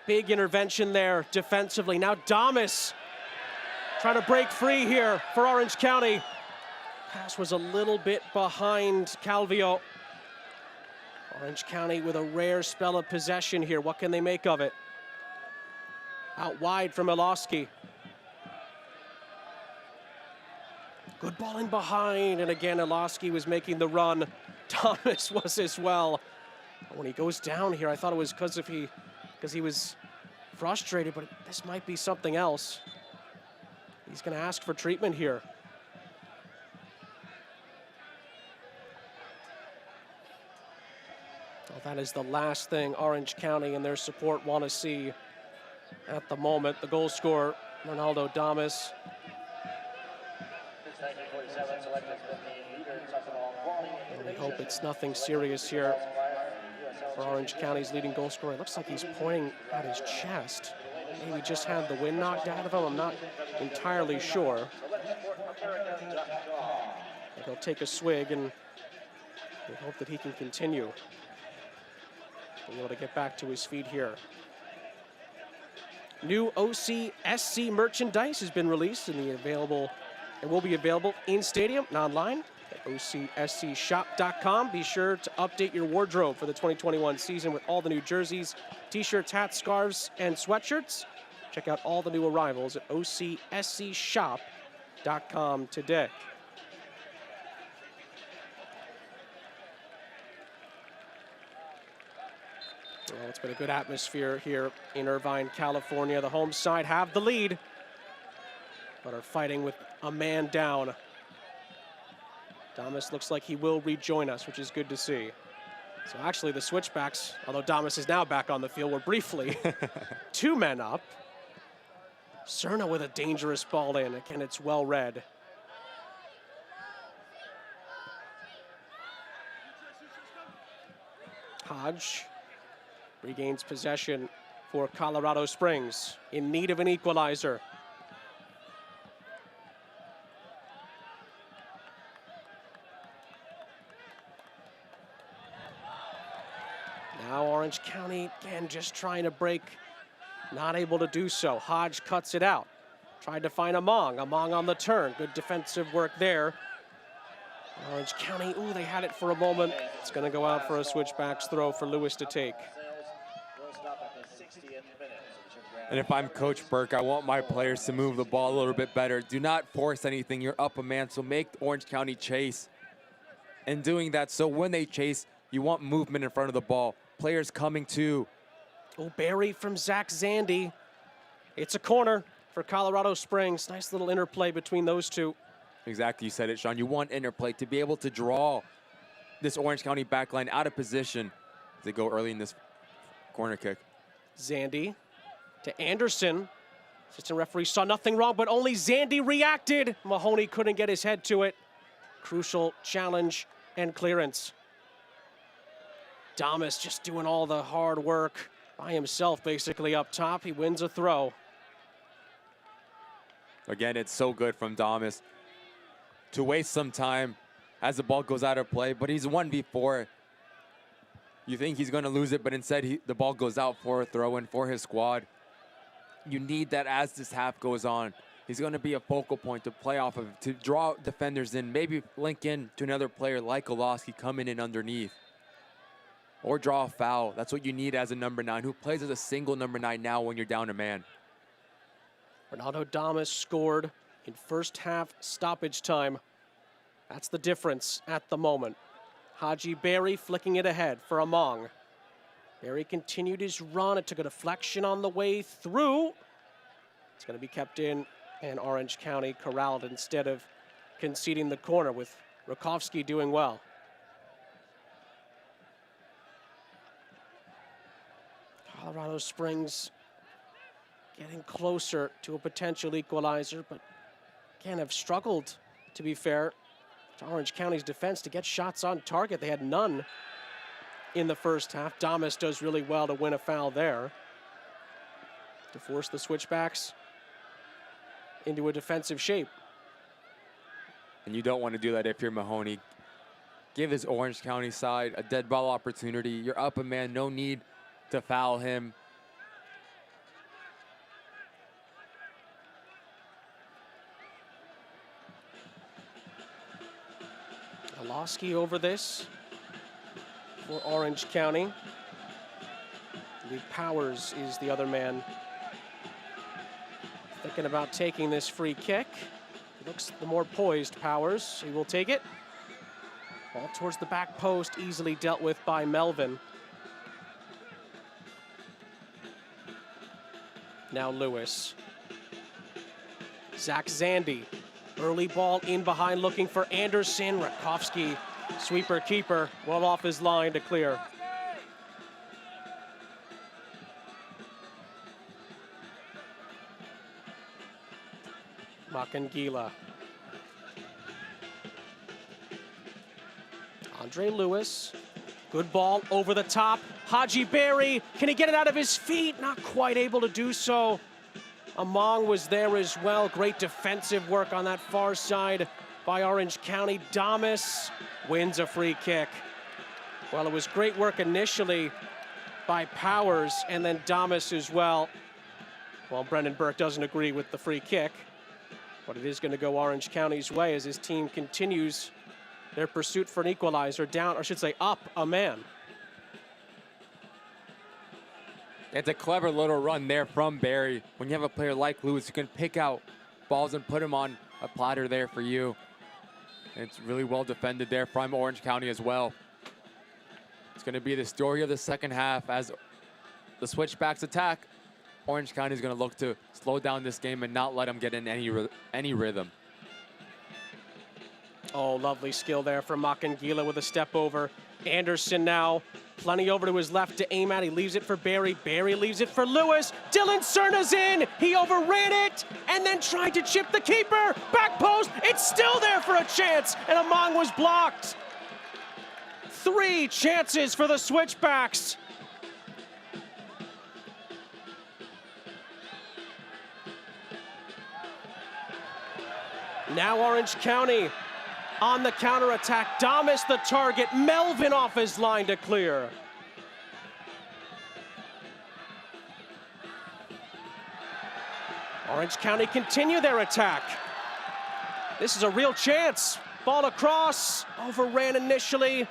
Big intervention there defensively. Now Damas trying to break free here for Orange County. Pass was a little bit behind Calvillo. Orange County with a rare spell of possession here. What can they make of it? Out wide from Oloski. Good ball in behind, and again, Oloski was making the run. Damas was as well. When he goes down here, I thought it was because he was frustrated, but this might be something else. He's going to ask for treatment here. Well, that is the last thing Orange County and their support want to see at the moment. The goal scorer, Ronaldo Damas. And we hope it's nothing serious here for Orange County's leading goal scorer. It looks like he's pointing at his chest. Maybe just had the wind knocked out of him. I'm not entirely sure. He'll take a swig, and we hope that he can continue. Be able to get back to his feet here. New OCSC merchandise has been released and will be available in stadium and online at OCSCshop.com. Be sure to update your wardrobe for the 2021 season with all the new jerseys, t-shirts, hats, scarves, and sweatshirts. Check out all the new arrivals at OCSCshop.com today. Well, it's been a good atmosphere here in Irvine, California. The home side have the lead, but are fighting with a man down. Damas looks like he will rejoin us, which is good to see. So actually the Switchbacks, although Damas is now back on the field, were briefly 2 men up. Cerna with a dangerous ball in. Again, it's well read. Hodge regains possession for Colorado Springs, in need of an equalizer. Now Orange County, again, just trying to break, not able to do so. Hodge cuts it out. Tried to find Among on the turn. Good defensive work there. Orange County, ooh, they had it for a moment. It's gonna go out for a Switchbacks throw for Lewis to take. And if I'm Coach Burke, I want my players to move the ball a little bit better. Do not force anything. You're up a man, so make Orange County chase. And doing that, so when they chase, you want movement in front of the ball. Players coming to. Oh, Barry from Zach Zandy. It's a corner for Colorado Springs. Nice little interplay between those two. Exactly, you said it, Sean. You want interplay to be able to draw this Orange County backline out of position as they go early in this corner kick. Zandy to Anderson. Assistant referee saw nothing wrong, but only Zandy reacted. Mahoney couldn't get his head to it. Crucial challenge and clearance. Damas just doing all the hard work by himself, basically up top. He wins a throw. Again, it's so good from Damas to waste some time as the ball goes out of play, but he's 1v4. You think he's going to lose it, but instead the ball goes out for a throw-in for his squad. You need that as this half goes on. He's going to be a focal point to play off of, to draw defenders in, maybe link in to another player like Olowski coming in underneath. Or draw a foul. That's what you need as a number 9, who plays as a single number 9 now when you're down a man. Ronaldo Damas scored in first half stoppage time. That's the difference at the moment. Haji Berry flicking it ahead for Among. Berry continued his run. It took a deflection on the way through. It's going to be kept in, and Orange County corralled instead of conceding the corner, with Rakovsky doing well. Colorado Springs getting closer to a potential equalizer, but again have struggled, to be fair, to Orange County's defense to get shots on target. They had none in the first half. Damas does really well to win a foul there, to force the Switchbacks into a defensive shape. And you don't want to do that if you're Mahoney. Give his Orange County side a dead ball opportunity. You're up a man, no need to foul him. Olowski over this for Orange County. I believe Powers is the other man thinking about taking this free kick. He looks the more poised, Powers. He will take it. Ball towards the back post, easily dealt with by Melvin. Now Lewis. Zach Zandy. Early ball in behind, looking for Anderson. Rakovsky, sweeper keeper, well off his line to clear. Makangila. Andre Lewis. Good ball over the top. Haji Berry, can he get it out of his feet? Not quite able to do so. Among was there as well. Great defensive work on that far side by Orange County. Damas wins a free kick. Well, it was great work initially by Powers, and then Damas as well. Well, Brendan Burke doesn't agree with the free kick, but it is going to go Orange County's way as his team continues their pursuit for an equalizer, down, or I should say up a man. It's a clever little run there from Barry. When you have a player like Lewis who can pick out balls and put them on a platter there for you. And it's really well defended there from Orange County as well. It's going to be the story of the second half as the Switchbacks attack. Orange County is going to look to slow down this game and not let them get in any rhythm. Oh, lovely skill there from Makangila with a step over. Anderson now, plenty over to his left to aim at. He leaves it for Barry. Barry leaves it for Lewis. Dylan Cerna's in. He overran it and then tried to chip the keeper. Back post. It's still there for a chance, and Among was blocked. 3 chances for the Switchbacks. Now Orange County on the counterattack. Damas the target. Melvin off his line to clear. Orange County continue their attack. This is a real chance. Ball across. Overran initially.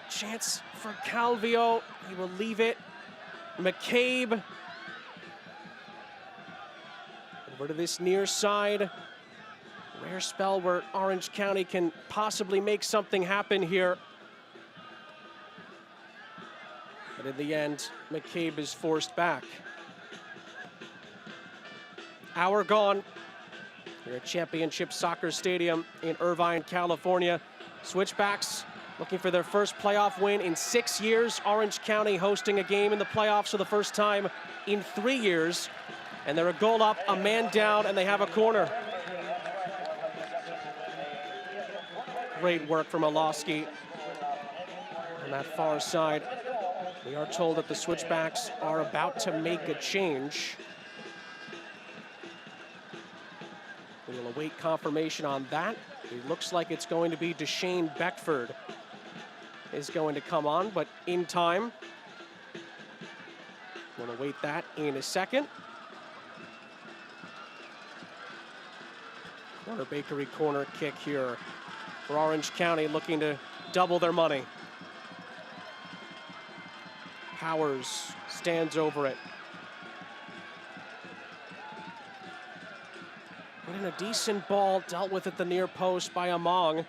Chance for Calvio. He will leave it. McCabe. Over to this near side. Rare spell where Orange County can possibly make something happen here. But in the end, McCabe is forced back. Hour gone. We're at Championship Soccer Stadium in Irvine, California. Switchbacks looking for their first playoff win in 6 years. Orange County hosting a game in the playoffs for the first time in 3 years. And they're a goal up, a man down, and they have a corner. Great work from Olowski on that far side. We are told that the Switchbacks are about to make a change. We will await confirmation on that. It looks like it's going to be Deshane Beckford is going to come on, but in time. We'll await that in a second. Corner Bakery corner kick here for Orange County, looking to double their money. Powers stands over it. Put in a decent ball, dealt with at the near post by Among.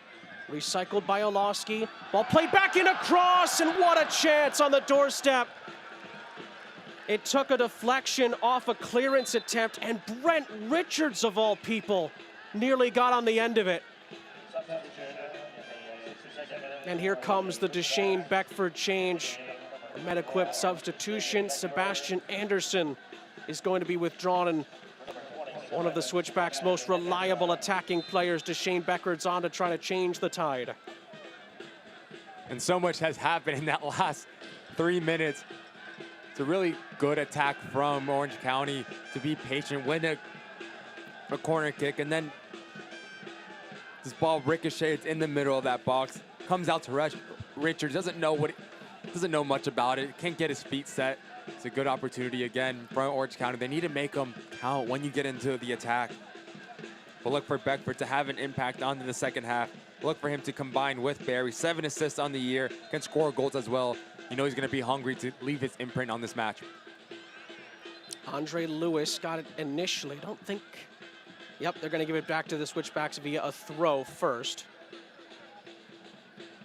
Recycled by Olowski. Ball played back in across, and what a chance on the doorstep. It took a deflection off a clearance attempt, and Brent Richards, of all people, nearly got on the end of it. And here comes the Deshane Beckford change. A Med-equipped substitution. Sebastian Anderson is going to be withdrawn, and one of the Switchbacks' most reliable attacking players, Deshane Beckford's on to try to change the tide. And so much has happened in that last 3 minutes. It's a really good attack from Orange County to be patient, win a corner kick, and then this ball ricochets in the middle of that box, comes out to Richards, doesn't know much about it, can't get his feet set. It's a good opportunity again from Orange County. They need to make them count when you get into the attack. But look for Beckford to have an impact on in the second half. Look for him to combine with Barry. 7 assists on the year, can score goals as well. You know he's going to be hungry to leave his imprint on this match. Andre Lewis got it initially. Don't think... Yep, they're going to give it back to the Switchbacks via a throw first.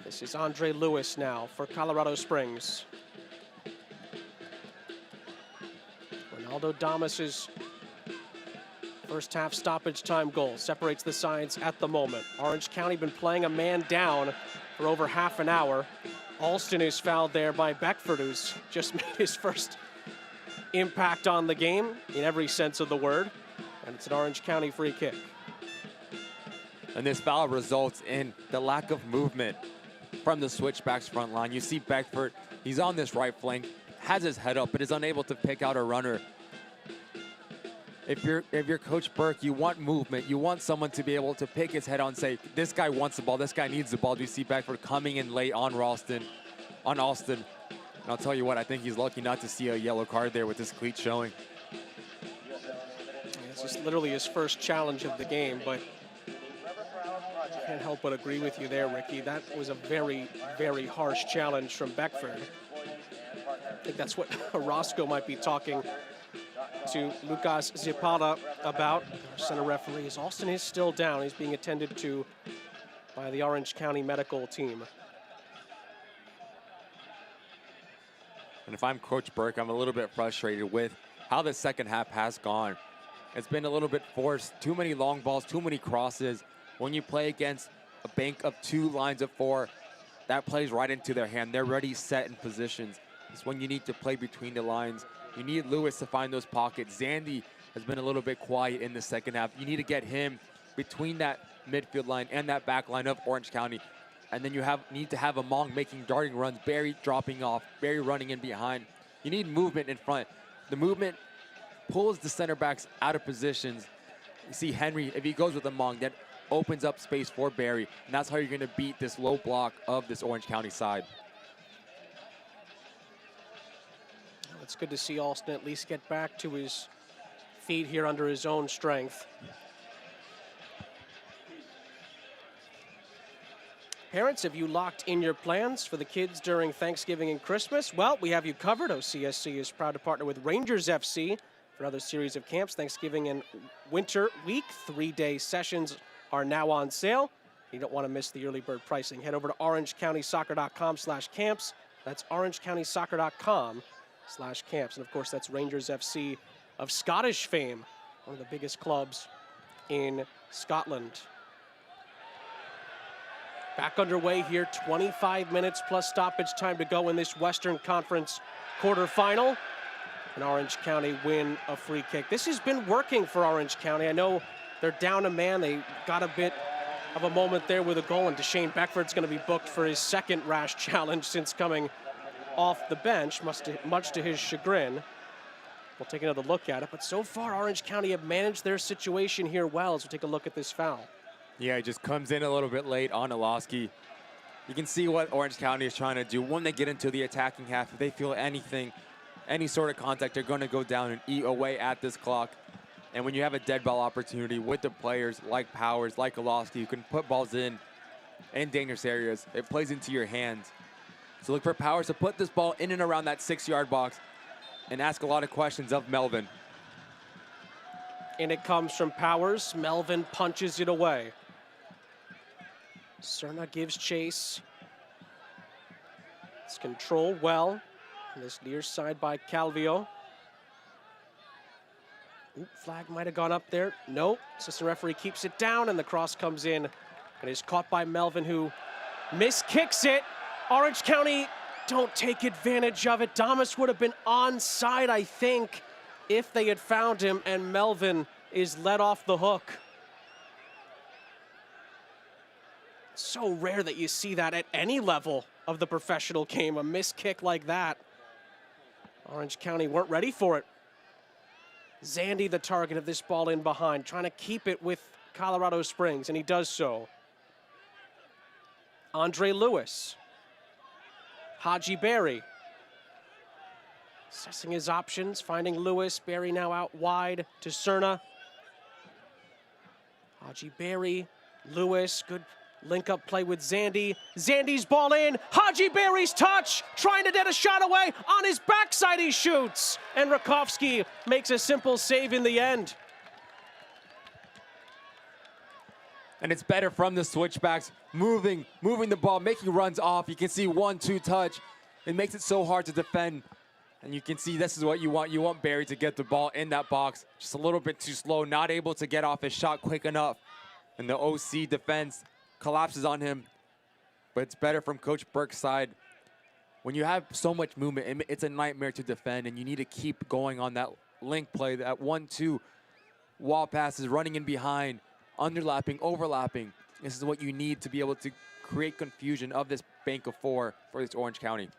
This is Andre Lewis now for Colorado Springs. Ronaldo Damas's first half stoppage time goal separates the sides at the moment. Orange County been playing a man down for over half an hour. Alston is fouled there by Beckford, who's just made his first impact on the game in every sense of the word. And it's an Orange County free kick. And this foul results in the lack of movement from the Switchbacks front line. You see Beckford, he's on this right flank, has his head up, but is unable to pick out a runner. If you're Coach Burke, you want movement. You want someone to be able to pick his head on, say, this guy wants the ball, this guy needs the ball. Do you see Beckford coming in late on Alston? And I'll tell you what, I think he's lucky not to see a yellow card there with his cleat showing. This is literally his first challenge of the game, but can't help but agree with you there, Ricky. That was a very, very harsh challenge from Beckford. I think that's what Orozco might be talking to Lucas Zipala about. Our center referee is Alston is still down. He's being attended to by the Orange County medical team. And if I'm Coach Burke, I'm a little bit frustrated with how the second half has gone. It's been a little bit forced. Too many long balls, too many crosses. When you play against a bank of 2 lines of 4, that plays right into their hand. They're already set in positions. It's when you need to play between the lines. You need Lewis to find those pockets. Zandy has been a little bit quiet in the second half. You need to get him between that midfield line and that back line of Orange County. And then you need to have Among making darting runs, Barry dropping off, Barry running in behind. You need movement in front. The movement pulls the center backs out of positions. You see Henry, if he goes with Among, that opens up space for Barry. And that's how you're going to beat this low block of this Orange County side. It's good to see Alston at least get back to his feet here under his own strength. Parents, have you locked in your plans for the kids during Thanksgiving and Christmas? Well, we have you covered. OCSC is proud to partner with Rangers FC for another series of camps. Thanksgiving and Winter Week 3-day sessions are now on sale. You don't want to miss the early bird pricing. Head over to orangecountysoccer.com/camps. That's orangecountysoccer.com/camps. And of course, that's Rangers FC of Scottish fame, one of the biggest clubs in Scotland. Back underway here, 25 minutes plus stoppage time to go in this Western Conference quarterfinal. And Orange County win a free kick. This has been working for Orange County. I know they're down a man. They got a bit of a moment there with a goal, and Deshane Beckford's going to be booked for his second rash challenge since coming off the bench, much to his chagrin. We'll take another look at it, but so far Orange County have managed their situation here well as we take a look at this foul. Yeah, it just comes in a little bit late on Olowski. You can see what Orange County is trying to do. When they get into the attacking half, if they feel anything, any sort of contact, they're going to go down and eat away at this clock. And when you have a dead ball opportunity with the players like Powers, like Olowski, who can put balls in dangerous areas, it plays into your hands. So look for Powers to put this ball in and around that 6-yard box and ask a lot of questions of Melvin. And it comes from Powers. Melvin punches it away. Cerna gives chase. It's controlled well. On this near side by Calvillo. Ooh, flag might have gone up there. Nope. Assistant referee keeps it down, and the cross comes in and is caught by Melvin, who miskicks it. Orange County don't take advantage of it. Damas would have been onside, I think, if they had found him, and Melvin is let off the hook. So rare that you see that at any level of the professional game, a missed kick like that. Orange County weren't ready for it. Zandy, the target of this ball in behind, trying to keep it with Colorado Springs, and he does so. Andre Lewis. Haji Berry. Assessing his options, finding Lewis. Berry now out wide to Cerna. Haji Berry, Lewis, good link-up play with Zandy. Zandy's ball in. Haji Berry's touch, trying to get a shot away. On his backside, he shoots. And Rakowski makes a simple save in the end. And it's better from the switchbacks, moving the ball, making runs off. You can see 1-2 touch. It makes it so hard to defend. And you can see this is what you want. You want Berry to get the ball in that box. Just a little bit too slow, not able to get off his shot quick enough. And the OC defense collapses on him. But it's better from Coach Burke's side. When you have so much movement, it's a nightmare to defend, and you need to keep going on that link play, that 1-2 wall passes, running in behind, underlapping, overlapping. This is what you need to be able to create confusion of this bank of four for this Orange County.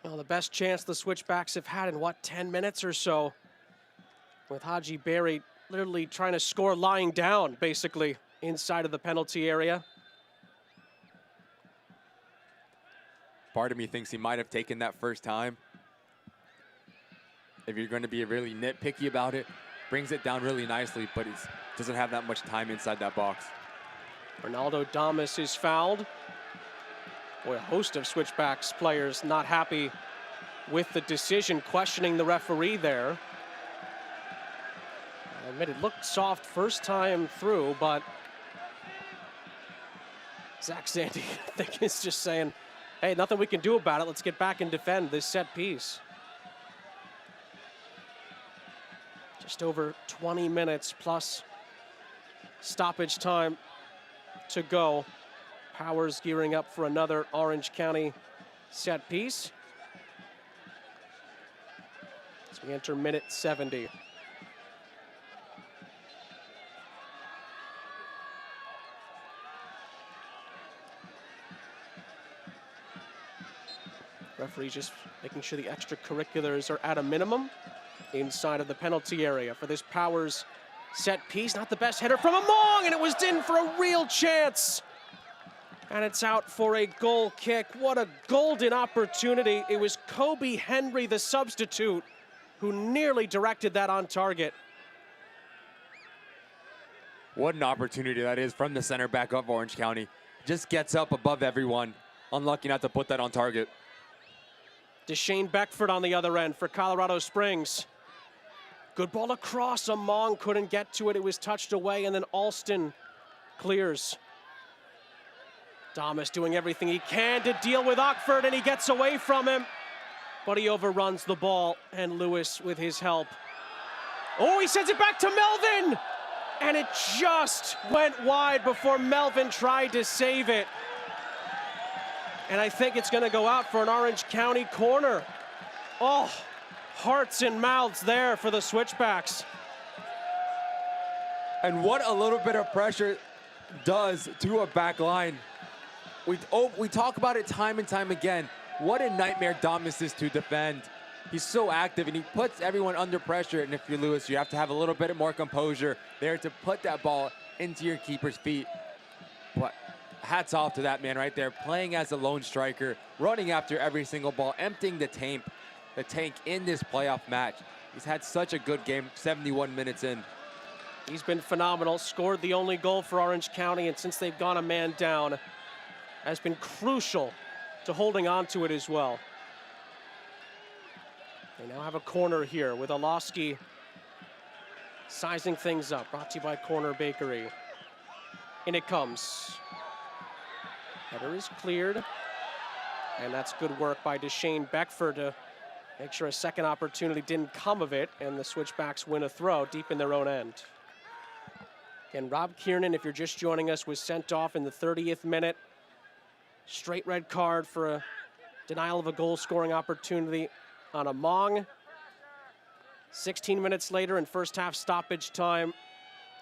Well, the best chance the Switchbacks have had in, 10 minutes or so, with Haji Berry literally trying to score lying down, basically, inside of the penalty area. Part of me thinks he might have taken that first time. If you're going to be really nitpicky about it, brings it down really nicely, but he doesn't have that much time inside that box. Ronaldo Damas is fouled. Boy, a host of Switchbacks players not happy with the decision, questioning the referee there. I admit it looked soft first time through, but Zach Zandy, I think, is just saying, hey, nothing we can do about it. Let's get back and defend this set piece. Just over 20 minutes plus stoppage time to go. Powers gearing up for another Orange County set piece as we enter minute 70. Referee just making sure the extracurriculars are at a minimum inside of the penalty area for this Powers set piece. Not the best header from Among, and it was in for a real chance. And it's out for a goal kick. What a golden opportunity. It was Kobe Henry, the substitute, who nearly directed that on target. What an opportunity that is from the center back of Orange County. Just gets up above everyone. Unlucky not to put that on target. Deshane Beckford on the other end for Colorado Springs. Good ball across. Among couldn't get to it. It was touched away, and then Alston clears. Damas doing everything he can to deal with Ockford, and he gets away from him. But he overruns the ball, and Lewis with his help. Oh, he sends it back to Melvin! And it just went wide before Melvin tried to save it. And I think it's going to go out for an Orange County corner. Oh, hearts and mouths there for the Switchbacks. And what a little bit of pressure does to a back line. We talk about it time and time again. What a nightmare Damas is to defend. He's so active and he puts everyone under pressure. And if you're Lewis, you have to have a little bit more composure there to put that ball into your keeper's feet. But hats off to that man right there, playing as a lone striker, running after every single ball, emptying the tank in this playoff match. He's had such a good game, 71 minutes in. He's been phenomenal, scored the only goal for Orange County, and since they've gone a man down, has been crucial to holding on to it as well. They now have a corner here with Olofsky sizing things up. Brought to you by Corner Bakery. In it comes. Header is cleared. And that's good work by Deshane Beckford to make sure a second opportunity didn't come of it, and the Switchbacks win a throw deep in their own end. Again, Rob Kiernan, if you're just joining us, was sent off in the 30th minute. Straight red card for a denial of a goal-scoring opportunity on Among. 16 minutes later in first half stoppage time,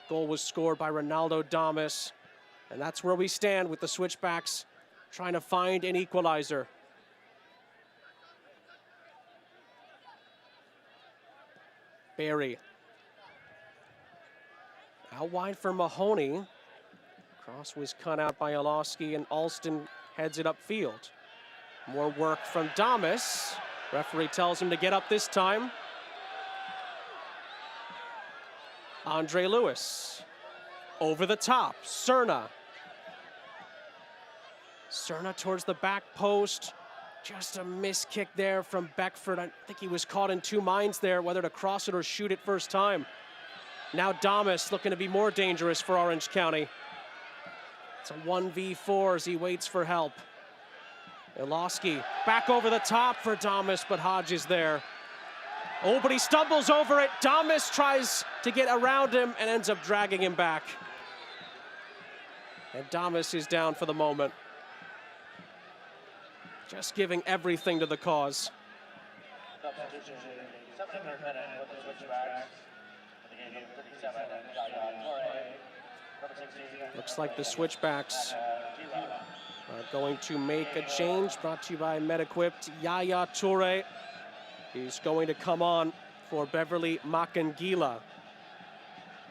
goal was scored by Ronaldo Damas. And that's where we stand with the Switchbacks trying to find an equalizer. Barry. Out wide for Mahoney. Cross was cut out by Olofsky, and Alston heads it upfield. More work from Damas. Referee tells him to get up this time. Andre Lewis. Over the top. Cerna. Cerna towards the back post. Just a missed kick there from Beckford. I think he was caught in two minds there, whether to cross it or shoot it first time. Now Damas looking to be more dangerous for Orange County. It's a 1v4 as he waits for help. Olofsky back over the top for Damas, but Hodge is there. Oh, but he stumbles over it. Damas tries to get around him and ends up dragging him back. And Damas is down for the moment. Just giving everything to the cause. Substitution, 17th minute with the Switchbacks. For the game of 37, number 16. Looks like the Switchbacks are going to make a change. Brought to you by MedEquipped. Yaya Toure. He's going to come on for Beverly Makangila.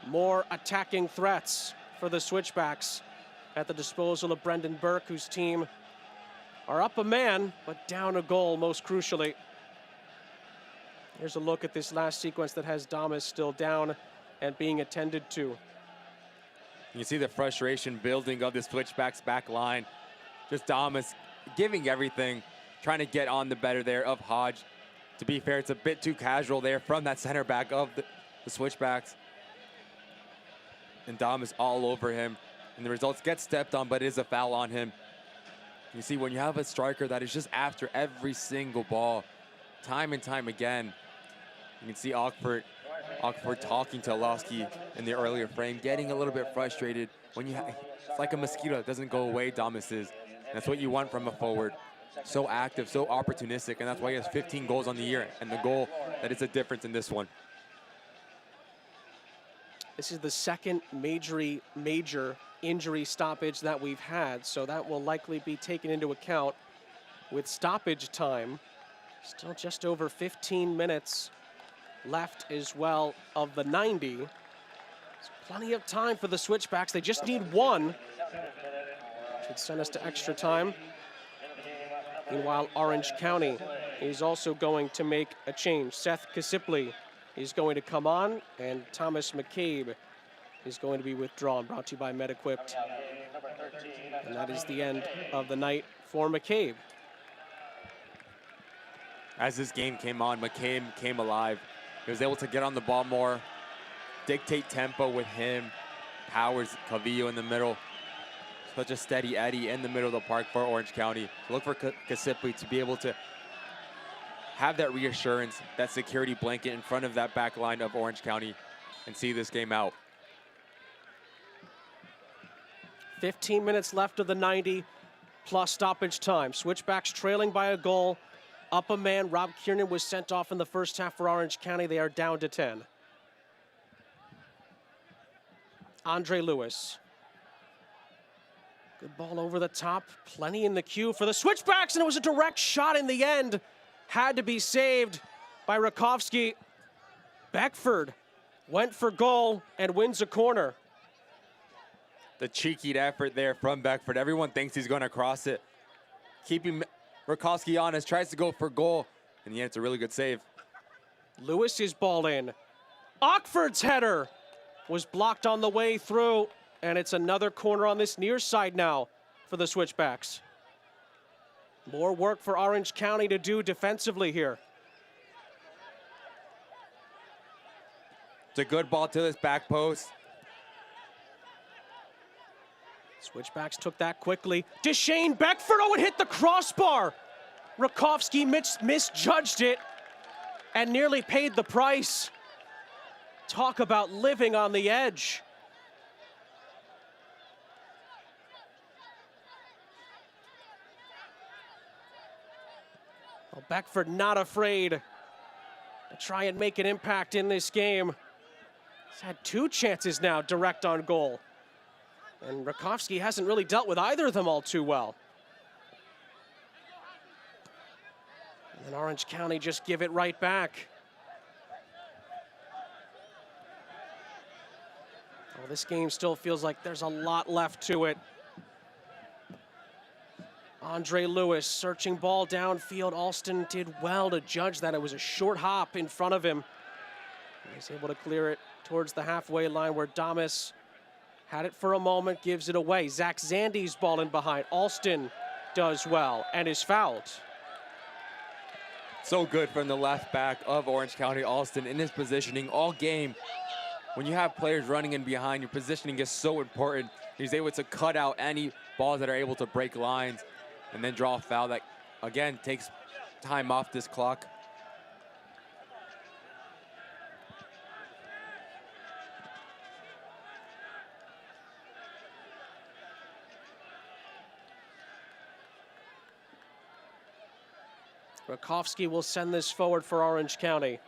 More attacking threats for the Switchbacks at the disposal of Brendan Burke, whose team are up a man, but down a goal, most crucially. Here's a look at this last sequence that has Damas still down and being attended to. You see the frustration building of the Switchbacks back line. Just Damas giving everything, trying to get on the better there of Hodge. To be fair, it's a bit too casual there from that center back of the Switchbacks. And Damas all over him. And the results get stepped on, but it is a foul on him. You see, when you have a striker that is just after every single ball, time and time again, you can see Ockford talking to Olofsky in the earlier frame, getting a little bit frustrated. When it's like a mosquito that doesn't go away, Damas is. And that's what you want from a forward. So active, so opportunistic, and that's why he has 15 goals on the year, and the goal that is a difference in this one. This is the second major injury stoppage that we've had, so that will likely be taken into account with stoppage time. Still just over 15 minutes left as well of the 90. There's plenty of time for the Switchbacks. They just need one. Should send us to extra time. Meanwhile, Orange County is also going to make a change. Seth Kasipli is going to come on, and Thomas McCabe is going to be withdrawn. Brought to you by MedEquipped. And that is the end of the night for McCabe. As this game came on, McCabe came alive. He was able to get on the ball more, dictate tempo with him. Powers, Cavillo in the middle. Such a steady Eddie in the middle of the park for Orange County. Look for Kasipli to be able to have that reassurance, that security blanket in front of that back line of Orange County and see this game out. 15 minutes left of the 90 plus stoppage time. Switchbacks trailing by a goal. Up a man. Rob Kiernan was sent off in the first half for Orange County. They are down to 10. Andre Lewis. Good ball over the top. Plenty in the queue for the Switchbacks, and it was a direct shot in the end. Had to be saved by Rakowski. Beckford went for goal and wins a corner. The cheeky effort there from Beckford. Everyone thinks he's going to cross it. Keeping Rakowski honest, tries to go for goal. In the end, it's a really good save. Lewis's ball in. Ockford's header was blocked on the way through, and it's another corner on this near side now for the Switchbacks. More work for Orange County to do defensively here. It's a good ball to this back post. Switchbacks took that quickly. Deshane Beckford, oh, it hit the crossbar. Rakowski misjudged it and nearly paid the price. Talk about living on the edge. Well, Beckford not afraid to try and make an impact in this game. He's had 2 chances now direct on goal. And Rakowski hasn't really dealt with either of them all too well. And then Orange County just give it right back. Well, this game still feels like there's a lot left to it. Andre Lewis searching ball downfield. Alston did well to judge that. It was a short hop in front of him. He's able to clear it towards the halfway line where Damas had it for a moment, gives it away. Zach Zandy's ball in behind. Alston does well and is fouled. So good from the left back of Orange County, Alston, in his positioning all game. When you have players running in behind, your positioning is so important. He's able to cut out any balls that are able to break lines and then draw a foul that, again, takes time off this clock. Rakowski will send this forward for Orange County.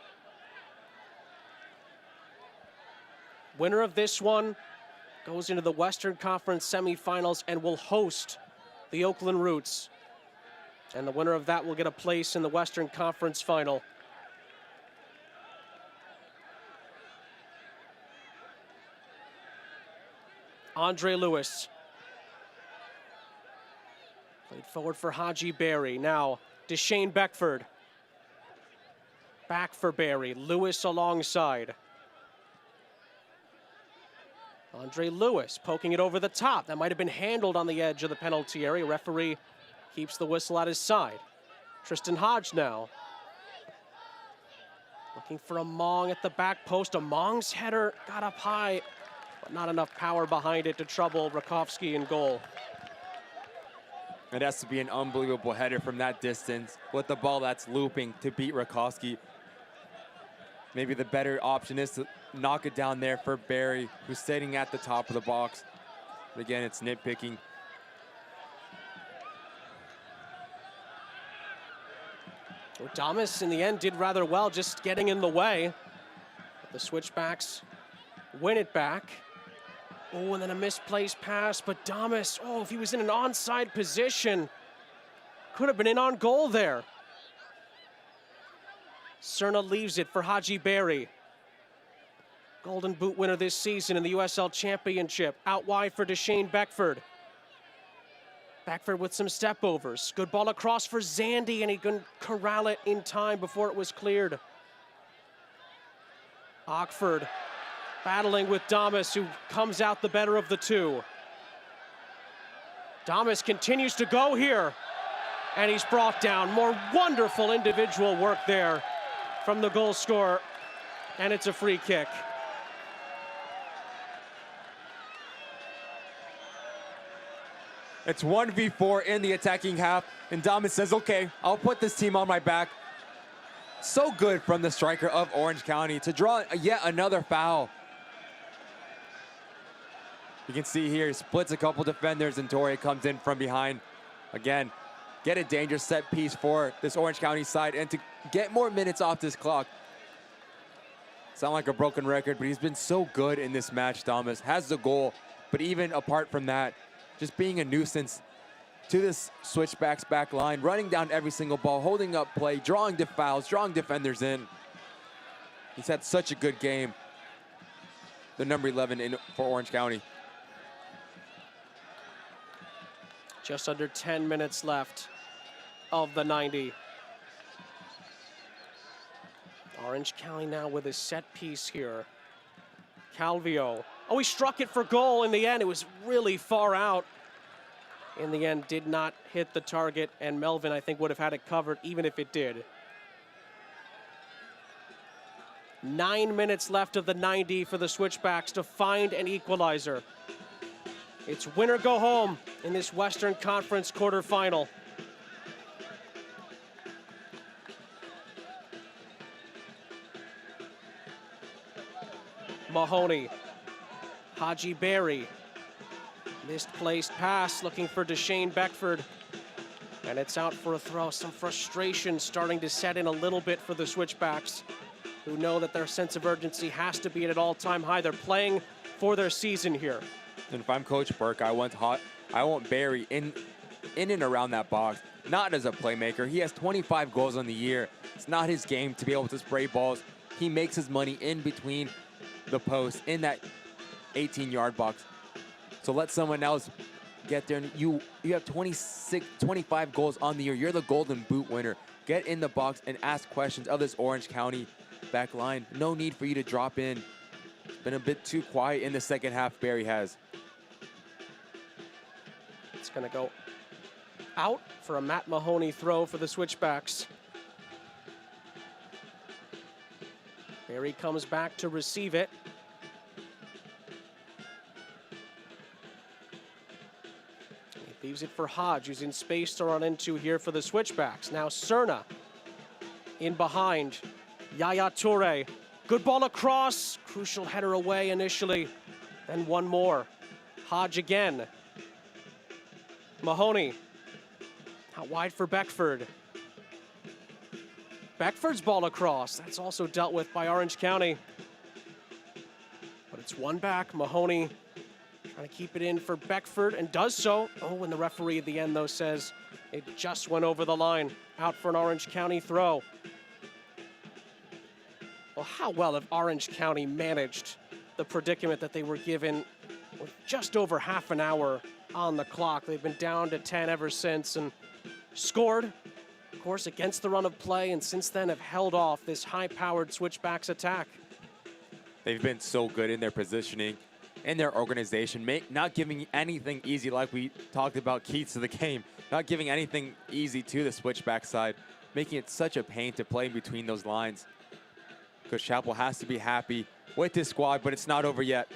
Winner of this one goes into the Western Conference semifinals and will host the Oakland Roots. And the winner of that will get a place in the Western Conference final. Andre Lewis. Played forward for Haji Berry. Now Deshane Beckford. Back for Berry. Lewis alongside. Andre Lewis poking it over the top. That might have been handled on the edge of the penalty area. Referee keeps the whistle at his side. Tristan Hodge now. Looking for Among at the back post. Among's header got up high, but not enough power behind it to trouble Rakowski in goal. It has to be an unbelievable header from that distance with the ball that's looping to beat Rakowski. Maybe the better option is to knock it down there for Barry, who's sitting at the top of the box. But again, it's nitpicking. Well, Damas, in the end, did rather well, just getting in the way. But the Switchbacks win it back. Oh, and then a misplaced pass, but Damas, oh, if he was in an onside position, could have been in on goal there. Cerna leaves it for Haji Berry. Golden Boot winner this season in the USL Championship. Out wide for Deshane Beckford. Beckford with some step overs. Good ball across for Zandy, and he couldn't corral it in time before it was cleared. Ockford battling with Damas, who comes out the better of the two. Damas continues to go here, and he's brought down. More wonderful individual work there from the goal scorer, and it's a free kick. It's 1v4 in the attacking half, and Damas says, okay, I'll put this team on my back. So good from the striker of Orange County to draw yet another foul. You can see here, he splits a couple defenders, and Torre comes in from behind. Again, get a dangerous set piece for this Orange County side, and to get more minutes off this clock. Sound like a broken record, but he's been so good in this match, Thomas. Has the goal, but even apart from that, just being a nuisance to this Switchbacks back line, running down every single ball, holding up play, drawing fouls, drawing defenders in. He's had such a good game. The number 11 for Orange County. Just under 10 minutes left of the 90. Orange County now with a set piece here. Calvio. Oh, he struck it for goal in the end. It was really far out. In the end, did not hit the target, and Melvin, I think, would have had it covered even if it did. 9 minutes left of the 90 for the Switchbacks to find an equalizer. It's win or go home in this Western Conference quarterfinal. Mahoney, Haji Berry, misplaced pass looking for Deshane Beckford, and it's out for a throw. Some frustration starting to set in a little bit for the Switchbacks, who know that their sense of urgency has to be at an all-time high. They're playing for their season here. And if I'm Coach Burke, I want Barry in and around that box, not as a playmaker. He has 25 goals on the year. It's not his game to be able to spray balls. He makes his money in between the post in that 18-yard box. So let someone else get there. You have 25 goals on the year. You're the Golden Boot winner. Get in the box and ask questions of this Orange County back line. No need for you to drop in. It's been a bit too quiet in the second half, Barry has. It's going to go out for a Matt Mahoney throw for the Switchbacks. Barry comes back to receive it. He leaves it for Hodge, who's in space to run into here for the Switchbacks. Now Cerna in behind. Yaya Toure. Good ball across. Crucial header away initially. Then one more. Hodge again. Mahoney. Out wide for Beckford. Beckford's ball across. That's also dealt with by Orange County. But it's one back. Mahoney trying to keep it in for Beckford, and does so. Oh, and the referee at the end, though, says it just went over the line. Out for an Orange County throw. Well, how well have Orange County managed the predicament that they were given with just over half an hour on the clock? They've been down to 10 ever since and scored, of course, against the run of play, and since then have held off this high-powered Switchbacks attack. They've been so good in their positioning, in their organization, not giving anything easy, like we talked about keys to the game, not giving anything easy to the Switchback side, making it such a pain to play in between those lines. Coach Chappell has to be happy with this squad, but it's not over yet.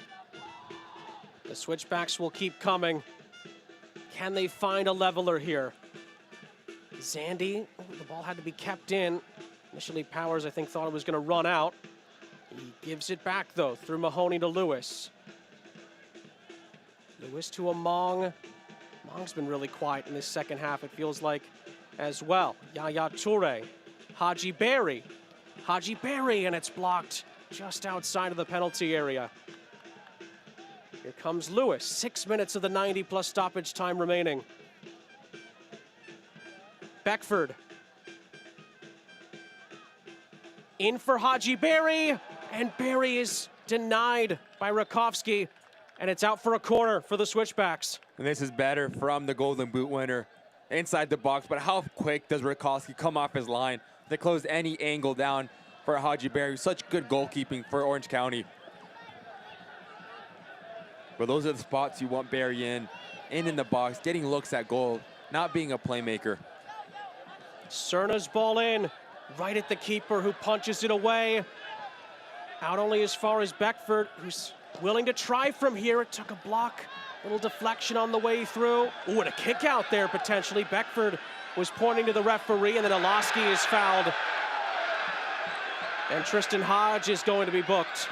The Switchbacks will keep coming. Can they find a leveler here? Zandy, the ball had to be kept in. Initially, Powers, I think, thought it was going to run out. He gives it back, though, through Mahoney to Lewis. Lewis to Among. Among's been really quiet in this second half, it feels like, as well. Yaya Toure. Haji Berry. Haji Berry, and it's blocked just outside of the penalty area. Here comes Lewis. 6 minutes of the 90 plus stoppage time remaining. Beckford. In for Haji Berry, and Berry is denied by Rakowski, and it's out for a corner for the Switchbacks. And this is better from the Golden Boot winner inside the box, but how quick does Rakowski come off his line to close any angle down for Haji Berry? Such good goalkeeping for Orange County. But those are the spots you want Barry in the box, getting looks at goal, not being a playmaker. Cerna's ball in, right at the keeper, who punches it away. Out only as far as Beckford, who's willing to try from here. It took a block, little deflection on the way through. Ooh, and a kick out there potentially. Beckford was pointing to the referee, and then Oloski is fouled. And Tristan Hodge is going to be booked.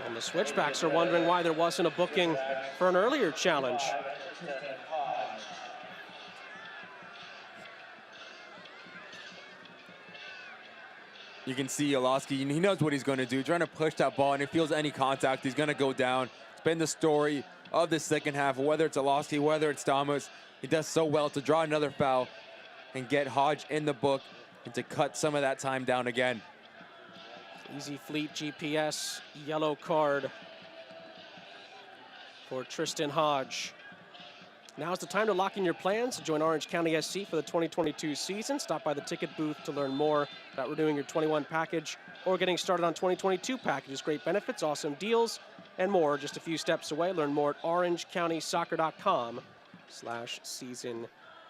And the Switchbacks are wondering why there wasn't a booking for an earlier challenge. You can see Olowski, he knows what he's going to do, trying to push that ball, and if he feels any contact, he's going to go down. It's been the story of the second half, whether it's Olowski, whether it's Thomas. He does so well to draw another foul and get Hodge in the book and to cut some of that time down again. Easy Fleet GPS, yellow card for Tristan Hodge. Now's the time to lock in your plans to join Orange County SC for the 2022 season. Stop by the ticket booth to learn more about renewing your 21 package or getting started on 2022 packages. Great benefits, awesome deals, and more just a few steps away. Learn more at orangecountysoccer.com/season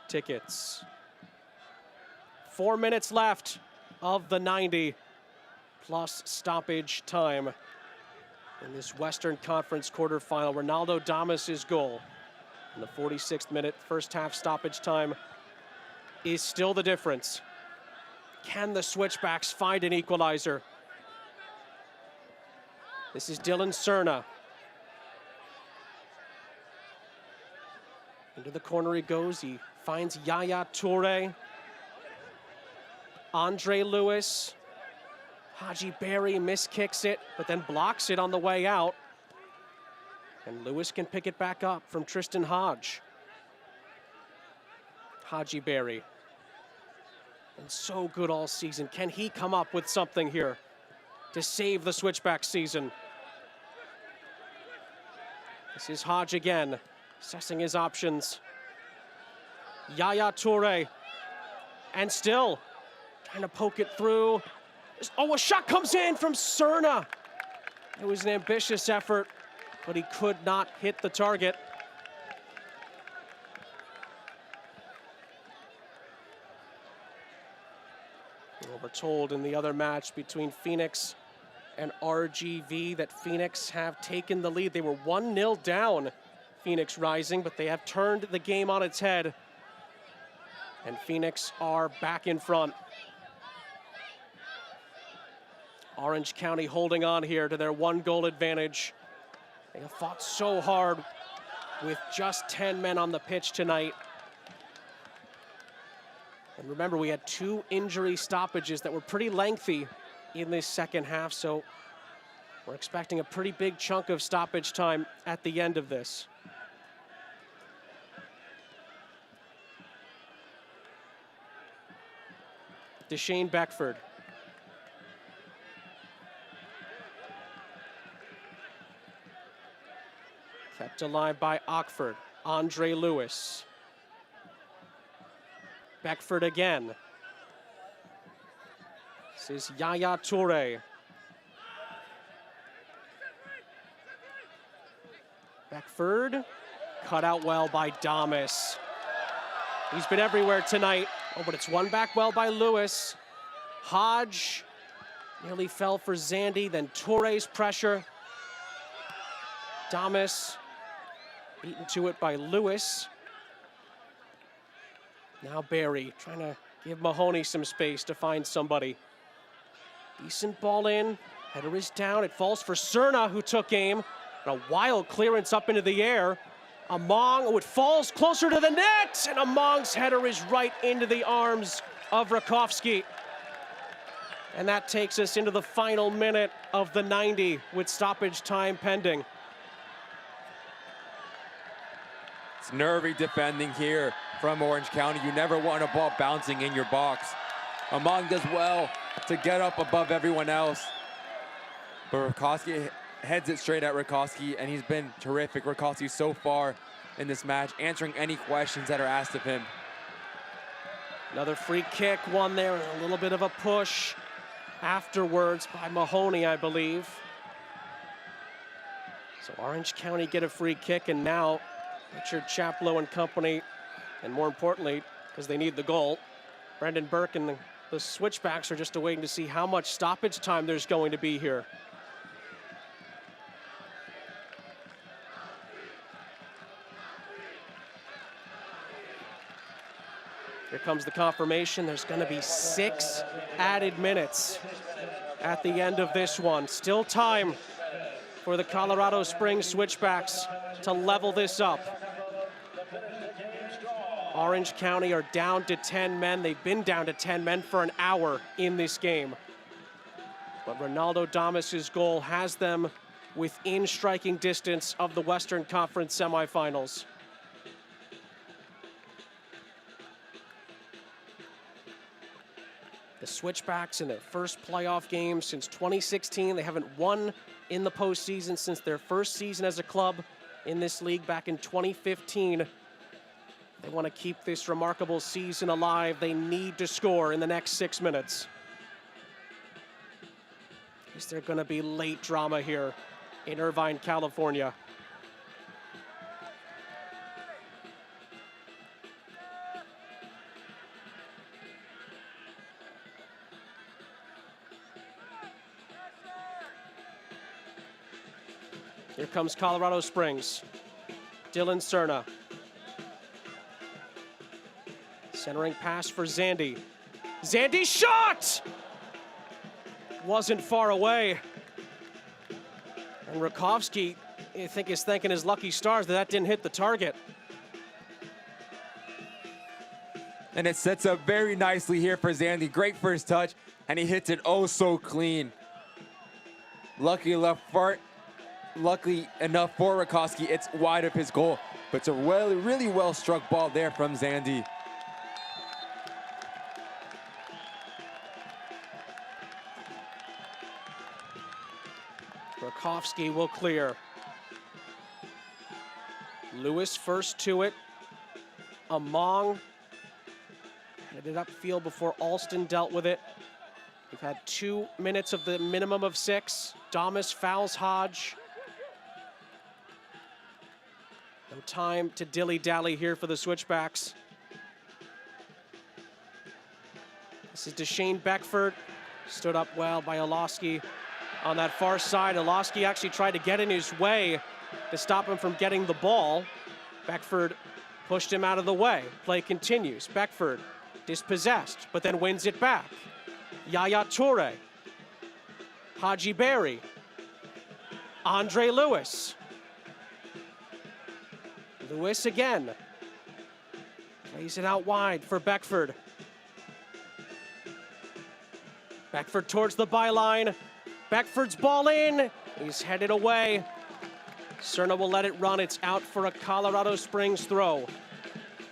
tickets. 4 minutes left of the 90 plus stoppage time in this Western Conference quarterfinal. Ronaldo Damas's goal in the 46th minute, first half stoppage time, is still the difference. Can the Switchbacks find an equalizer? This is Dylan Cerna. Into the corner he goes. He finds Yaya Toure. Andre Lewis. Haji Berry miskicks it, but then blocks it on the way out. And Lewis can pick it back up from Tristan Hodge. Haji Berry. And so good all season. Can he come up with something here to save the Switchback season? This is Hodge again, assessing his options. Yaya Toure. And still trying to poke it through. Oh, a shot comes in from Cerna. It was an ambitious effort, but he could not hit the target. Well, we're told in the other match between Phoenix and RGV that Phoenix have taken the lead. They were 1-0 down, Phoenix Rising, but they have turned the game on its head. And Phoenix are back in front. Orange County holding on here to their 1-goal advantage. They have fought so hard with just 10 men on the pitch tonight. And remember, we had 2 injury stoppages that were pretty lengthy in this second half, so we're expecting a pretty big chunk of stoppage time at the end of this. Deshane Beckford. Kept alive by Ockford. Andre Lewis. Beckford again. This is Yaya Toure. Beckford cut out well by Damas. He's been everywhere tonight. Oh, but it's won back well by Lewis. Hodge nearly fell for Zandy, then Toure's pressure. Damas beaten to it by Lewis. Now Barry trying to give Mahoney some space to find somebody. Decent ball in. Header is down. It falls for Cerna, who took aim. And a wild clearance up into the air. Among, oh, it falls closer to the net. And Among's header is right into the arms of Rakowski. And that takes us into the final minute of the 90 with stoppage time pending. It's nervy defending here from Orange County. You never want a ball bouncing in your box. Among does well to get up above everyone else. But Rakowski heads it straight at Rakowski, and he's been terrific. Rakowski so far in this match, answering any questions that are asked of him. Another free kick, one there, and a little bit of a push afterwards by Mahoney, I believe. So Orange County get a free kick, and now Richard Chaplow and company, and more importantly, because they need the goal, Brendan Burke and the Switchbacks are just waiting to see how much stoppage time there's going to be here. Here comes the confirmation. There's going to be 6 added minutes at the end of this one. Still time for the Colorado Springs Switchbacks to level this up. Orange County are down to 10 men. They've been down to 10 men for an hour in this game. But Ronaldo Damas's goal has them within striking distance of the Western Conference semifinals. The Switchbacks in their first playoff game since 2016. They haven't won in the postseason since their first season as a club in this league back in 2015. They want to keep this remarkable season alive. They need to score in the next 6 minutes. Is there going to be late drama here in Irvine, California? Here comes Colorado Springs. Dylan Cerna. Centering pass for Zandy. Zandy's shot! Wasn't far away. And Rakovsky, I think, is thanking his lucky stars that didn't hit the target. And it sets up very nicely here for Zandy. Great first touch, and he hits it oh so clean. Luckily enough for Rakovsky, it's wide of his goal. But it's a really well struck ball there from Zandy. Rakovsky will clear. Lewis first to it. Among headed upfield before Alston dealt with it. We've had 2 minutes of the minimum of 6. Damas fouls Hodge. No time to dilly-dally here for the Switchbacks. This is Deshane Beckford. Stood up well by Olowski on that far side. Olowski actually tried to get in his way to stop him from getting the ball. Beckford pushed him out of the way. Play continues. Beckford dispossessed, but then wins it back. Yaya Toure. Haji Berry. Andre Lewis. Lewis again. Plays it out wide for Beckford. Beckford towards the byline. Beckford's ball in. He's headed away. Cerna will let it run. It's out for a Colorado Springs throw.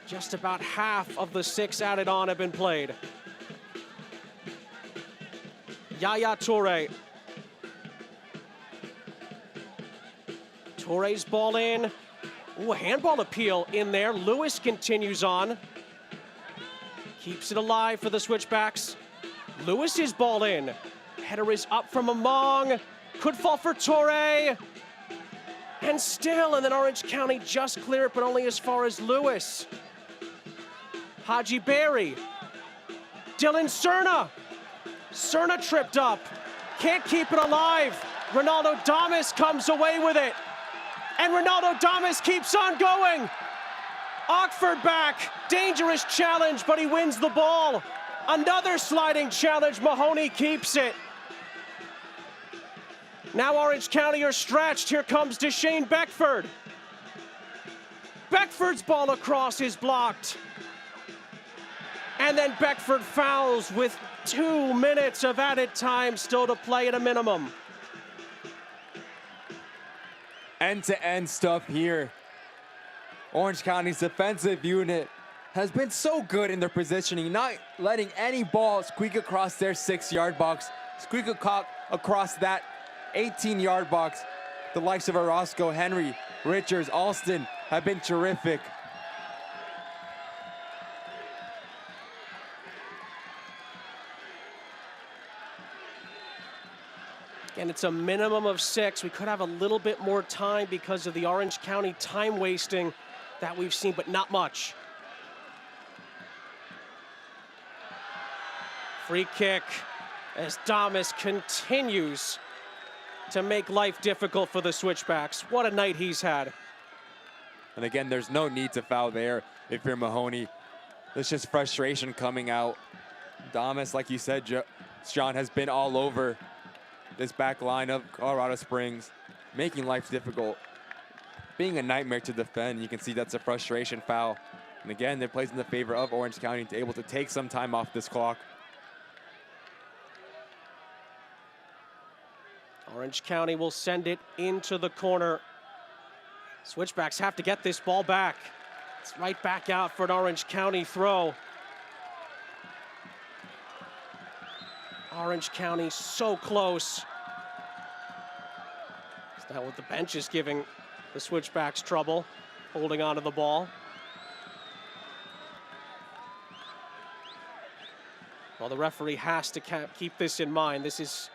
Just about half of the 6 added on have been played. Yaya Toure. Toure's ball in. Ooh, a handball appeal in there. Lewis continues on. Keeps it alive for the Switchbacks. Lewis's ball in. Header is up from Among. Could fall for Toure. And still, and then Orange County just clear it, but only as far as Lewis. Haji Berry. Dylan Cerna. Cerna tripped up. Can't keep it alive. Ronaldo Damas comes away with it. And Ronaldo Damas keeps on going. Ockford back. Dangerous challenge, but he wins the ball. Another sliding challenge. Mahoney keeps it. Now Orange County are stretched. Here comes Deshane Beckford. Beckford's ball across is blocked. And then Beckford fouls with 2 minutes of added time still to play at a minimum. End-to-end stuff here. Orange County's defensive unit has been so good in their positioning, not letting any ball squeak across their 6-yard box, squeak across that 18-yard box. The likes of Orozco, Henry, Richards, Alston have been terrific. And it's a minimum of 6. We could have a little bit more time because of the Orange County time wasting that we've seen, but not much. Free kick as Damas continues to make life difficult for the Switchbacks. What a night he's had. And again, there's no need to foul there if you're Mahoney. There's just frustration coming out. Damas, like you said, John, has been all over this back line of Colorado Springs. making life difficult, being a nightmare to defend. You can see that's a frustration foul. And again, it plays in the favor of Orange County to able to take some time off this clock. Orange County will send it into the corner. Switchbacks have to get this ball back. It's right back out for an Orange County throw. Orange County so close. Is that what the bench is giving the Switchbacks trouble, holding on to the ball? Well, the referee has to keep this in mind. This is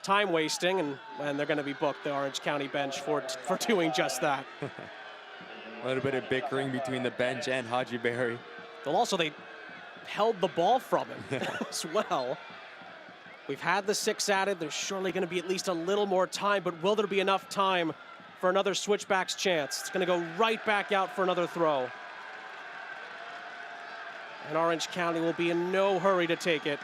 time wasting, and they're going to be booked, the Orange County bench, for doing just that. A little bit of bickering between the bench and Haji Berry. Well, also, they held the ball from him as well. We've had the 6 added. There's surely going to be at least a little more time, but will there be enough time for another Switchbacks chance? It's going to go right back out for another throw. And Orange County will be in no hurry to take it.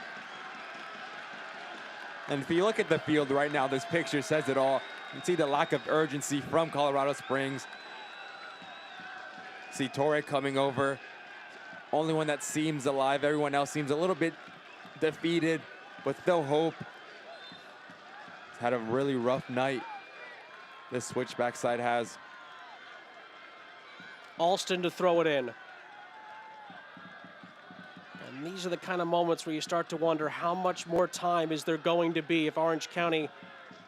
And if you look at the field right now, this picture says it all. You can see the lack of urgency from Colorado Springs. See Torre coming over. Only one that seems alive. Everyone else seems a little bit defeated, but still hope. It's had a really rough night, this Switchback side has. Alston to throw it in. And these are the kind of moments where you start to wonder how much more time is there going to be if Orange County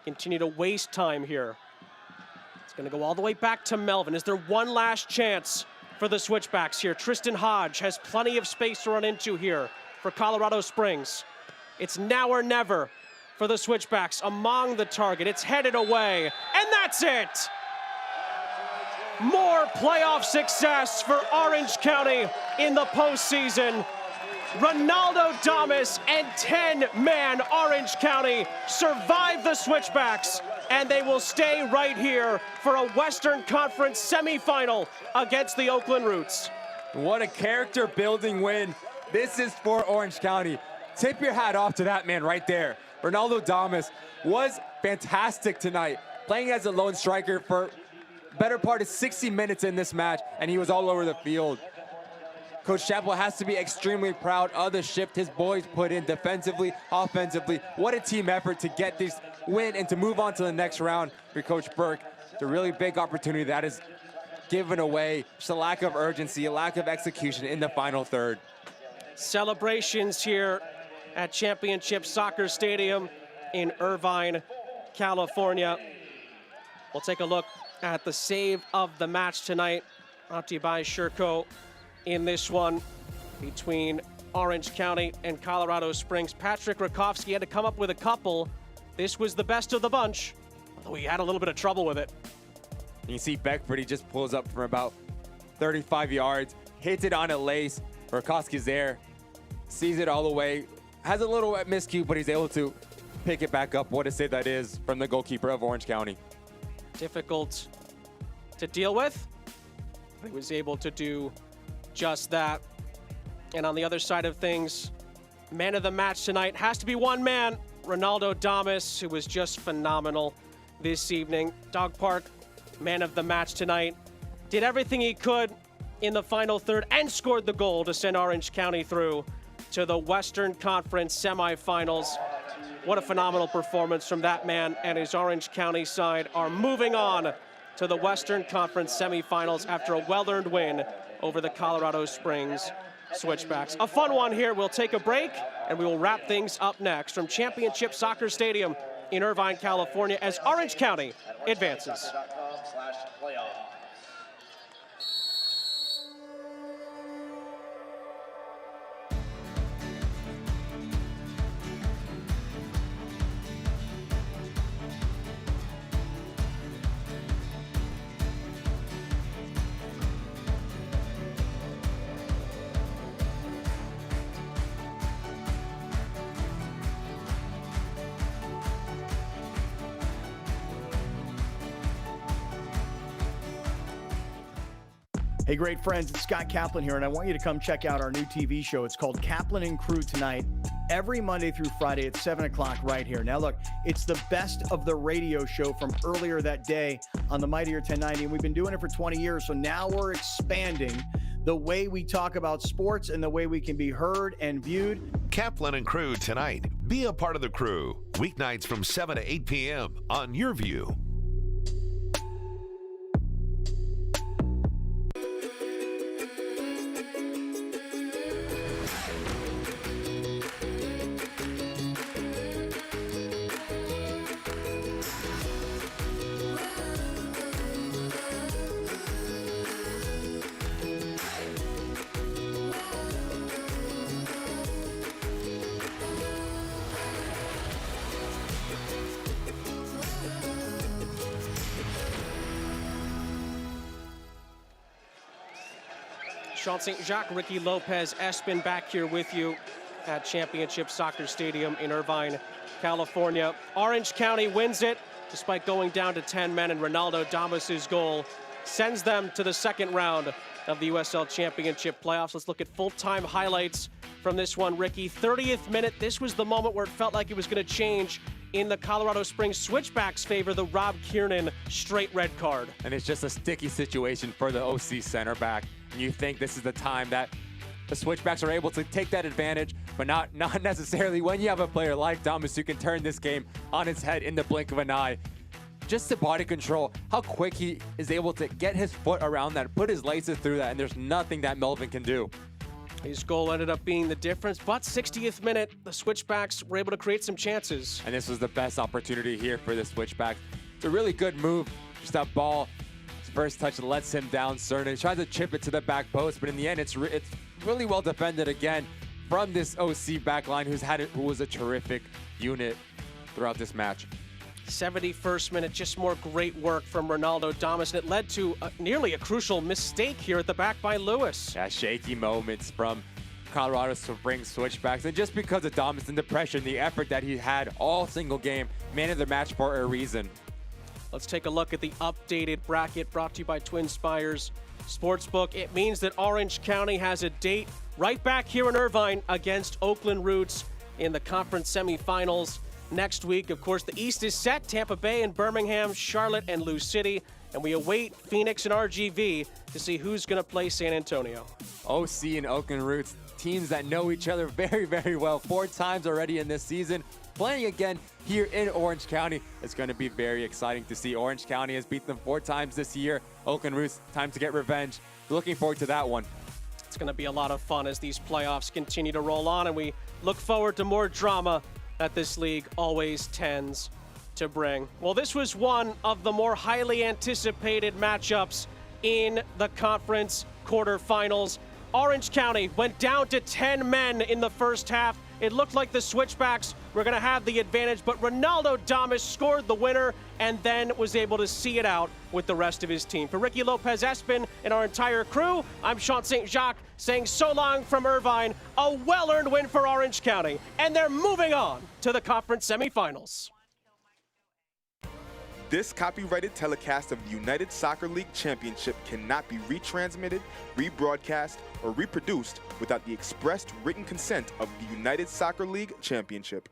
continue to waste time here. It's going to go all the way back to Melvin. Is there one last chance for the Switchbacks here? Tristan Hodge has plenty of space to run into here for Colorado Springs. It's now or never for the Switchbacks among the target. It's headed away, and that's it! More playoff success for Orange County in the postseason. Ronaldo Damas and 10-man Orange County survive the Switchbacks, and they will stay right here for a Western Conference semifinal against the Oakland Roots. What a character-building win. This is for Orange County. Tip your hat off to that man right there. Ronaldo Damas was fantastic tonight, playing as a lone striker for better part of 60 minutes in this match, and he was all over the field. Coach Chappell has to be extremely proud of the shift his boys put in defensively, offensively. What a team effort to get this win and to move on to the next round for Coach Burke. It's a really big opportunity that is given away. Just a lack of urgency, a lack of execution in the final third. Celebrations here at Championship Soccer Stadium in Irvine, California. We'll take a look at the save of the match tonight, brought to you by Sherco. In this one between Orange County and Colorado Springs, Patrick Rakowski had to come up with a couple. This was the best of the bunch, although he had a little bit of trouble with it. You see Beckford, he just pulls up from about 35 yards, hits it on a lace. Rakowski's there, sees it all the way, has a little miscue, but he's able to pick it back up. What a save that is from the goalkeeper of Orange County. Difficult to deal with, but he was able to do just that. And on the other side of things, man of the match tonight has to be one man, Ronaldo Damas, who was just phenomenal this evening. Dog Park, man of the match tonight, did everything he could in the final third and scored the goal to send Orange County through to the Western Conference semifinals. What a phenomenal performance from that man, and his Orange County side are moving on to the Western Conference semifinals after a well-earned win over the Colorado Springs Switchbacks. A fun one here. We'll take a break, and we will wrap things up next from Championship Soccer Stadium in Irvine, California, as Orange County advances. Hey, great friends, it's Scott Kaplan here, and I want you to come check out our new TV show. It's called Kaplan and Crew Tonight. every Monday through Friday at 7 o'clock right here. Now, look, it's the best of the radio show from earlier that day on the Mightier 1090, and we've been doing it for 20 years, so now we're expanding the way we talk about sports and the way we can be heard and viewed. Kaplan and Crew tonight. Be a part of the crew. Weeknights from 7 to 8 p.m. on Your View. Sean St. Jacques, Ricky Lopez, Espen back here with you at Championship Soccer Stadium in Irvine, California. Orange County wins it despite going down to 10 men, and Ronaldo Damas's goal sends them to the second round of the USL Championship playoffs. Let's look at full-time highlights from this one, Ricky. 30th minute, this was the moment where it felt like it was going to change in the Colorado Springs Switchbacks' favor, the Rob Kiernan straight red card. And it's just a sticky situation for the OC center back. And you think this is the time that the Switchbacks are able to take that advantage, but not necessarily when you have a player like Damas who can turn this game on its head in the blink of an eye. Just the body control, how quick he is able to get his foot around that, put his laces through that, and there's nothing that Melvin can do. His goal ended up being the difference, but 60th minute, the Switchbacks were able to create some chances. And this was the best opportunity here for the Switchbacks. It's a really good move. Just that ball, his first touch lets him down. Cernan tries to chip it to the back post, but in the end, it's really well defended again from this OC backline who was a terrific unit throughout this match. 71st minute, just more great work from Ronaldo Damas, and it led to nearly a crucial mistake here at the back by Lewis. Yeah, shaky moments from Colorado Springs Switchbacks, and just because of Damas and the pressure and the effort that he had all single game, man of the match for a reason. Let's take a look at the updated bracket brought to you by Twin Spires Sportsbook. It means that Orange County has a date right back here in Irvine against Oakland Roots in the conference semifinals next week. Of course, the East is set. Tampa Bay and Birmingham, Charlotte and Lou City. And we await Phoenix and RGV to see who's going to play San Antonio. OC and Oakland Roots, teams that know each other very, very well. 4 times already in this season. Playing again here in Orange County. It's going to be very exciting to see. Orange County has beat them 4 times this year. Oakland Roots, time to get revenge. Looking forward to that one. It's going to be a lot of fun as these playoffs continue to roll on, and we look forward to more drama that this league always tends to bring. Well, this was one of the more highly anticipated matchups in the conference quarterfinals. Orange County went down to 10 men in the first half. It looked like the Switchbacks were going to have the advantage, but Ronaldo Damas scored the winner and then was able to see it out with the rest of his team. For Ricky Lopez Espen and our entire crew, I'm Sean St. Jacques saying so long from Irvine. A well-earned win for Orange County, and they're moving on to the conference semifinals. This copyrighted telecast of the United Soccer League Championship cannot be retransmitted, rebroadcast, or reproduced without the expressed written consent of the United Soccer League Championship.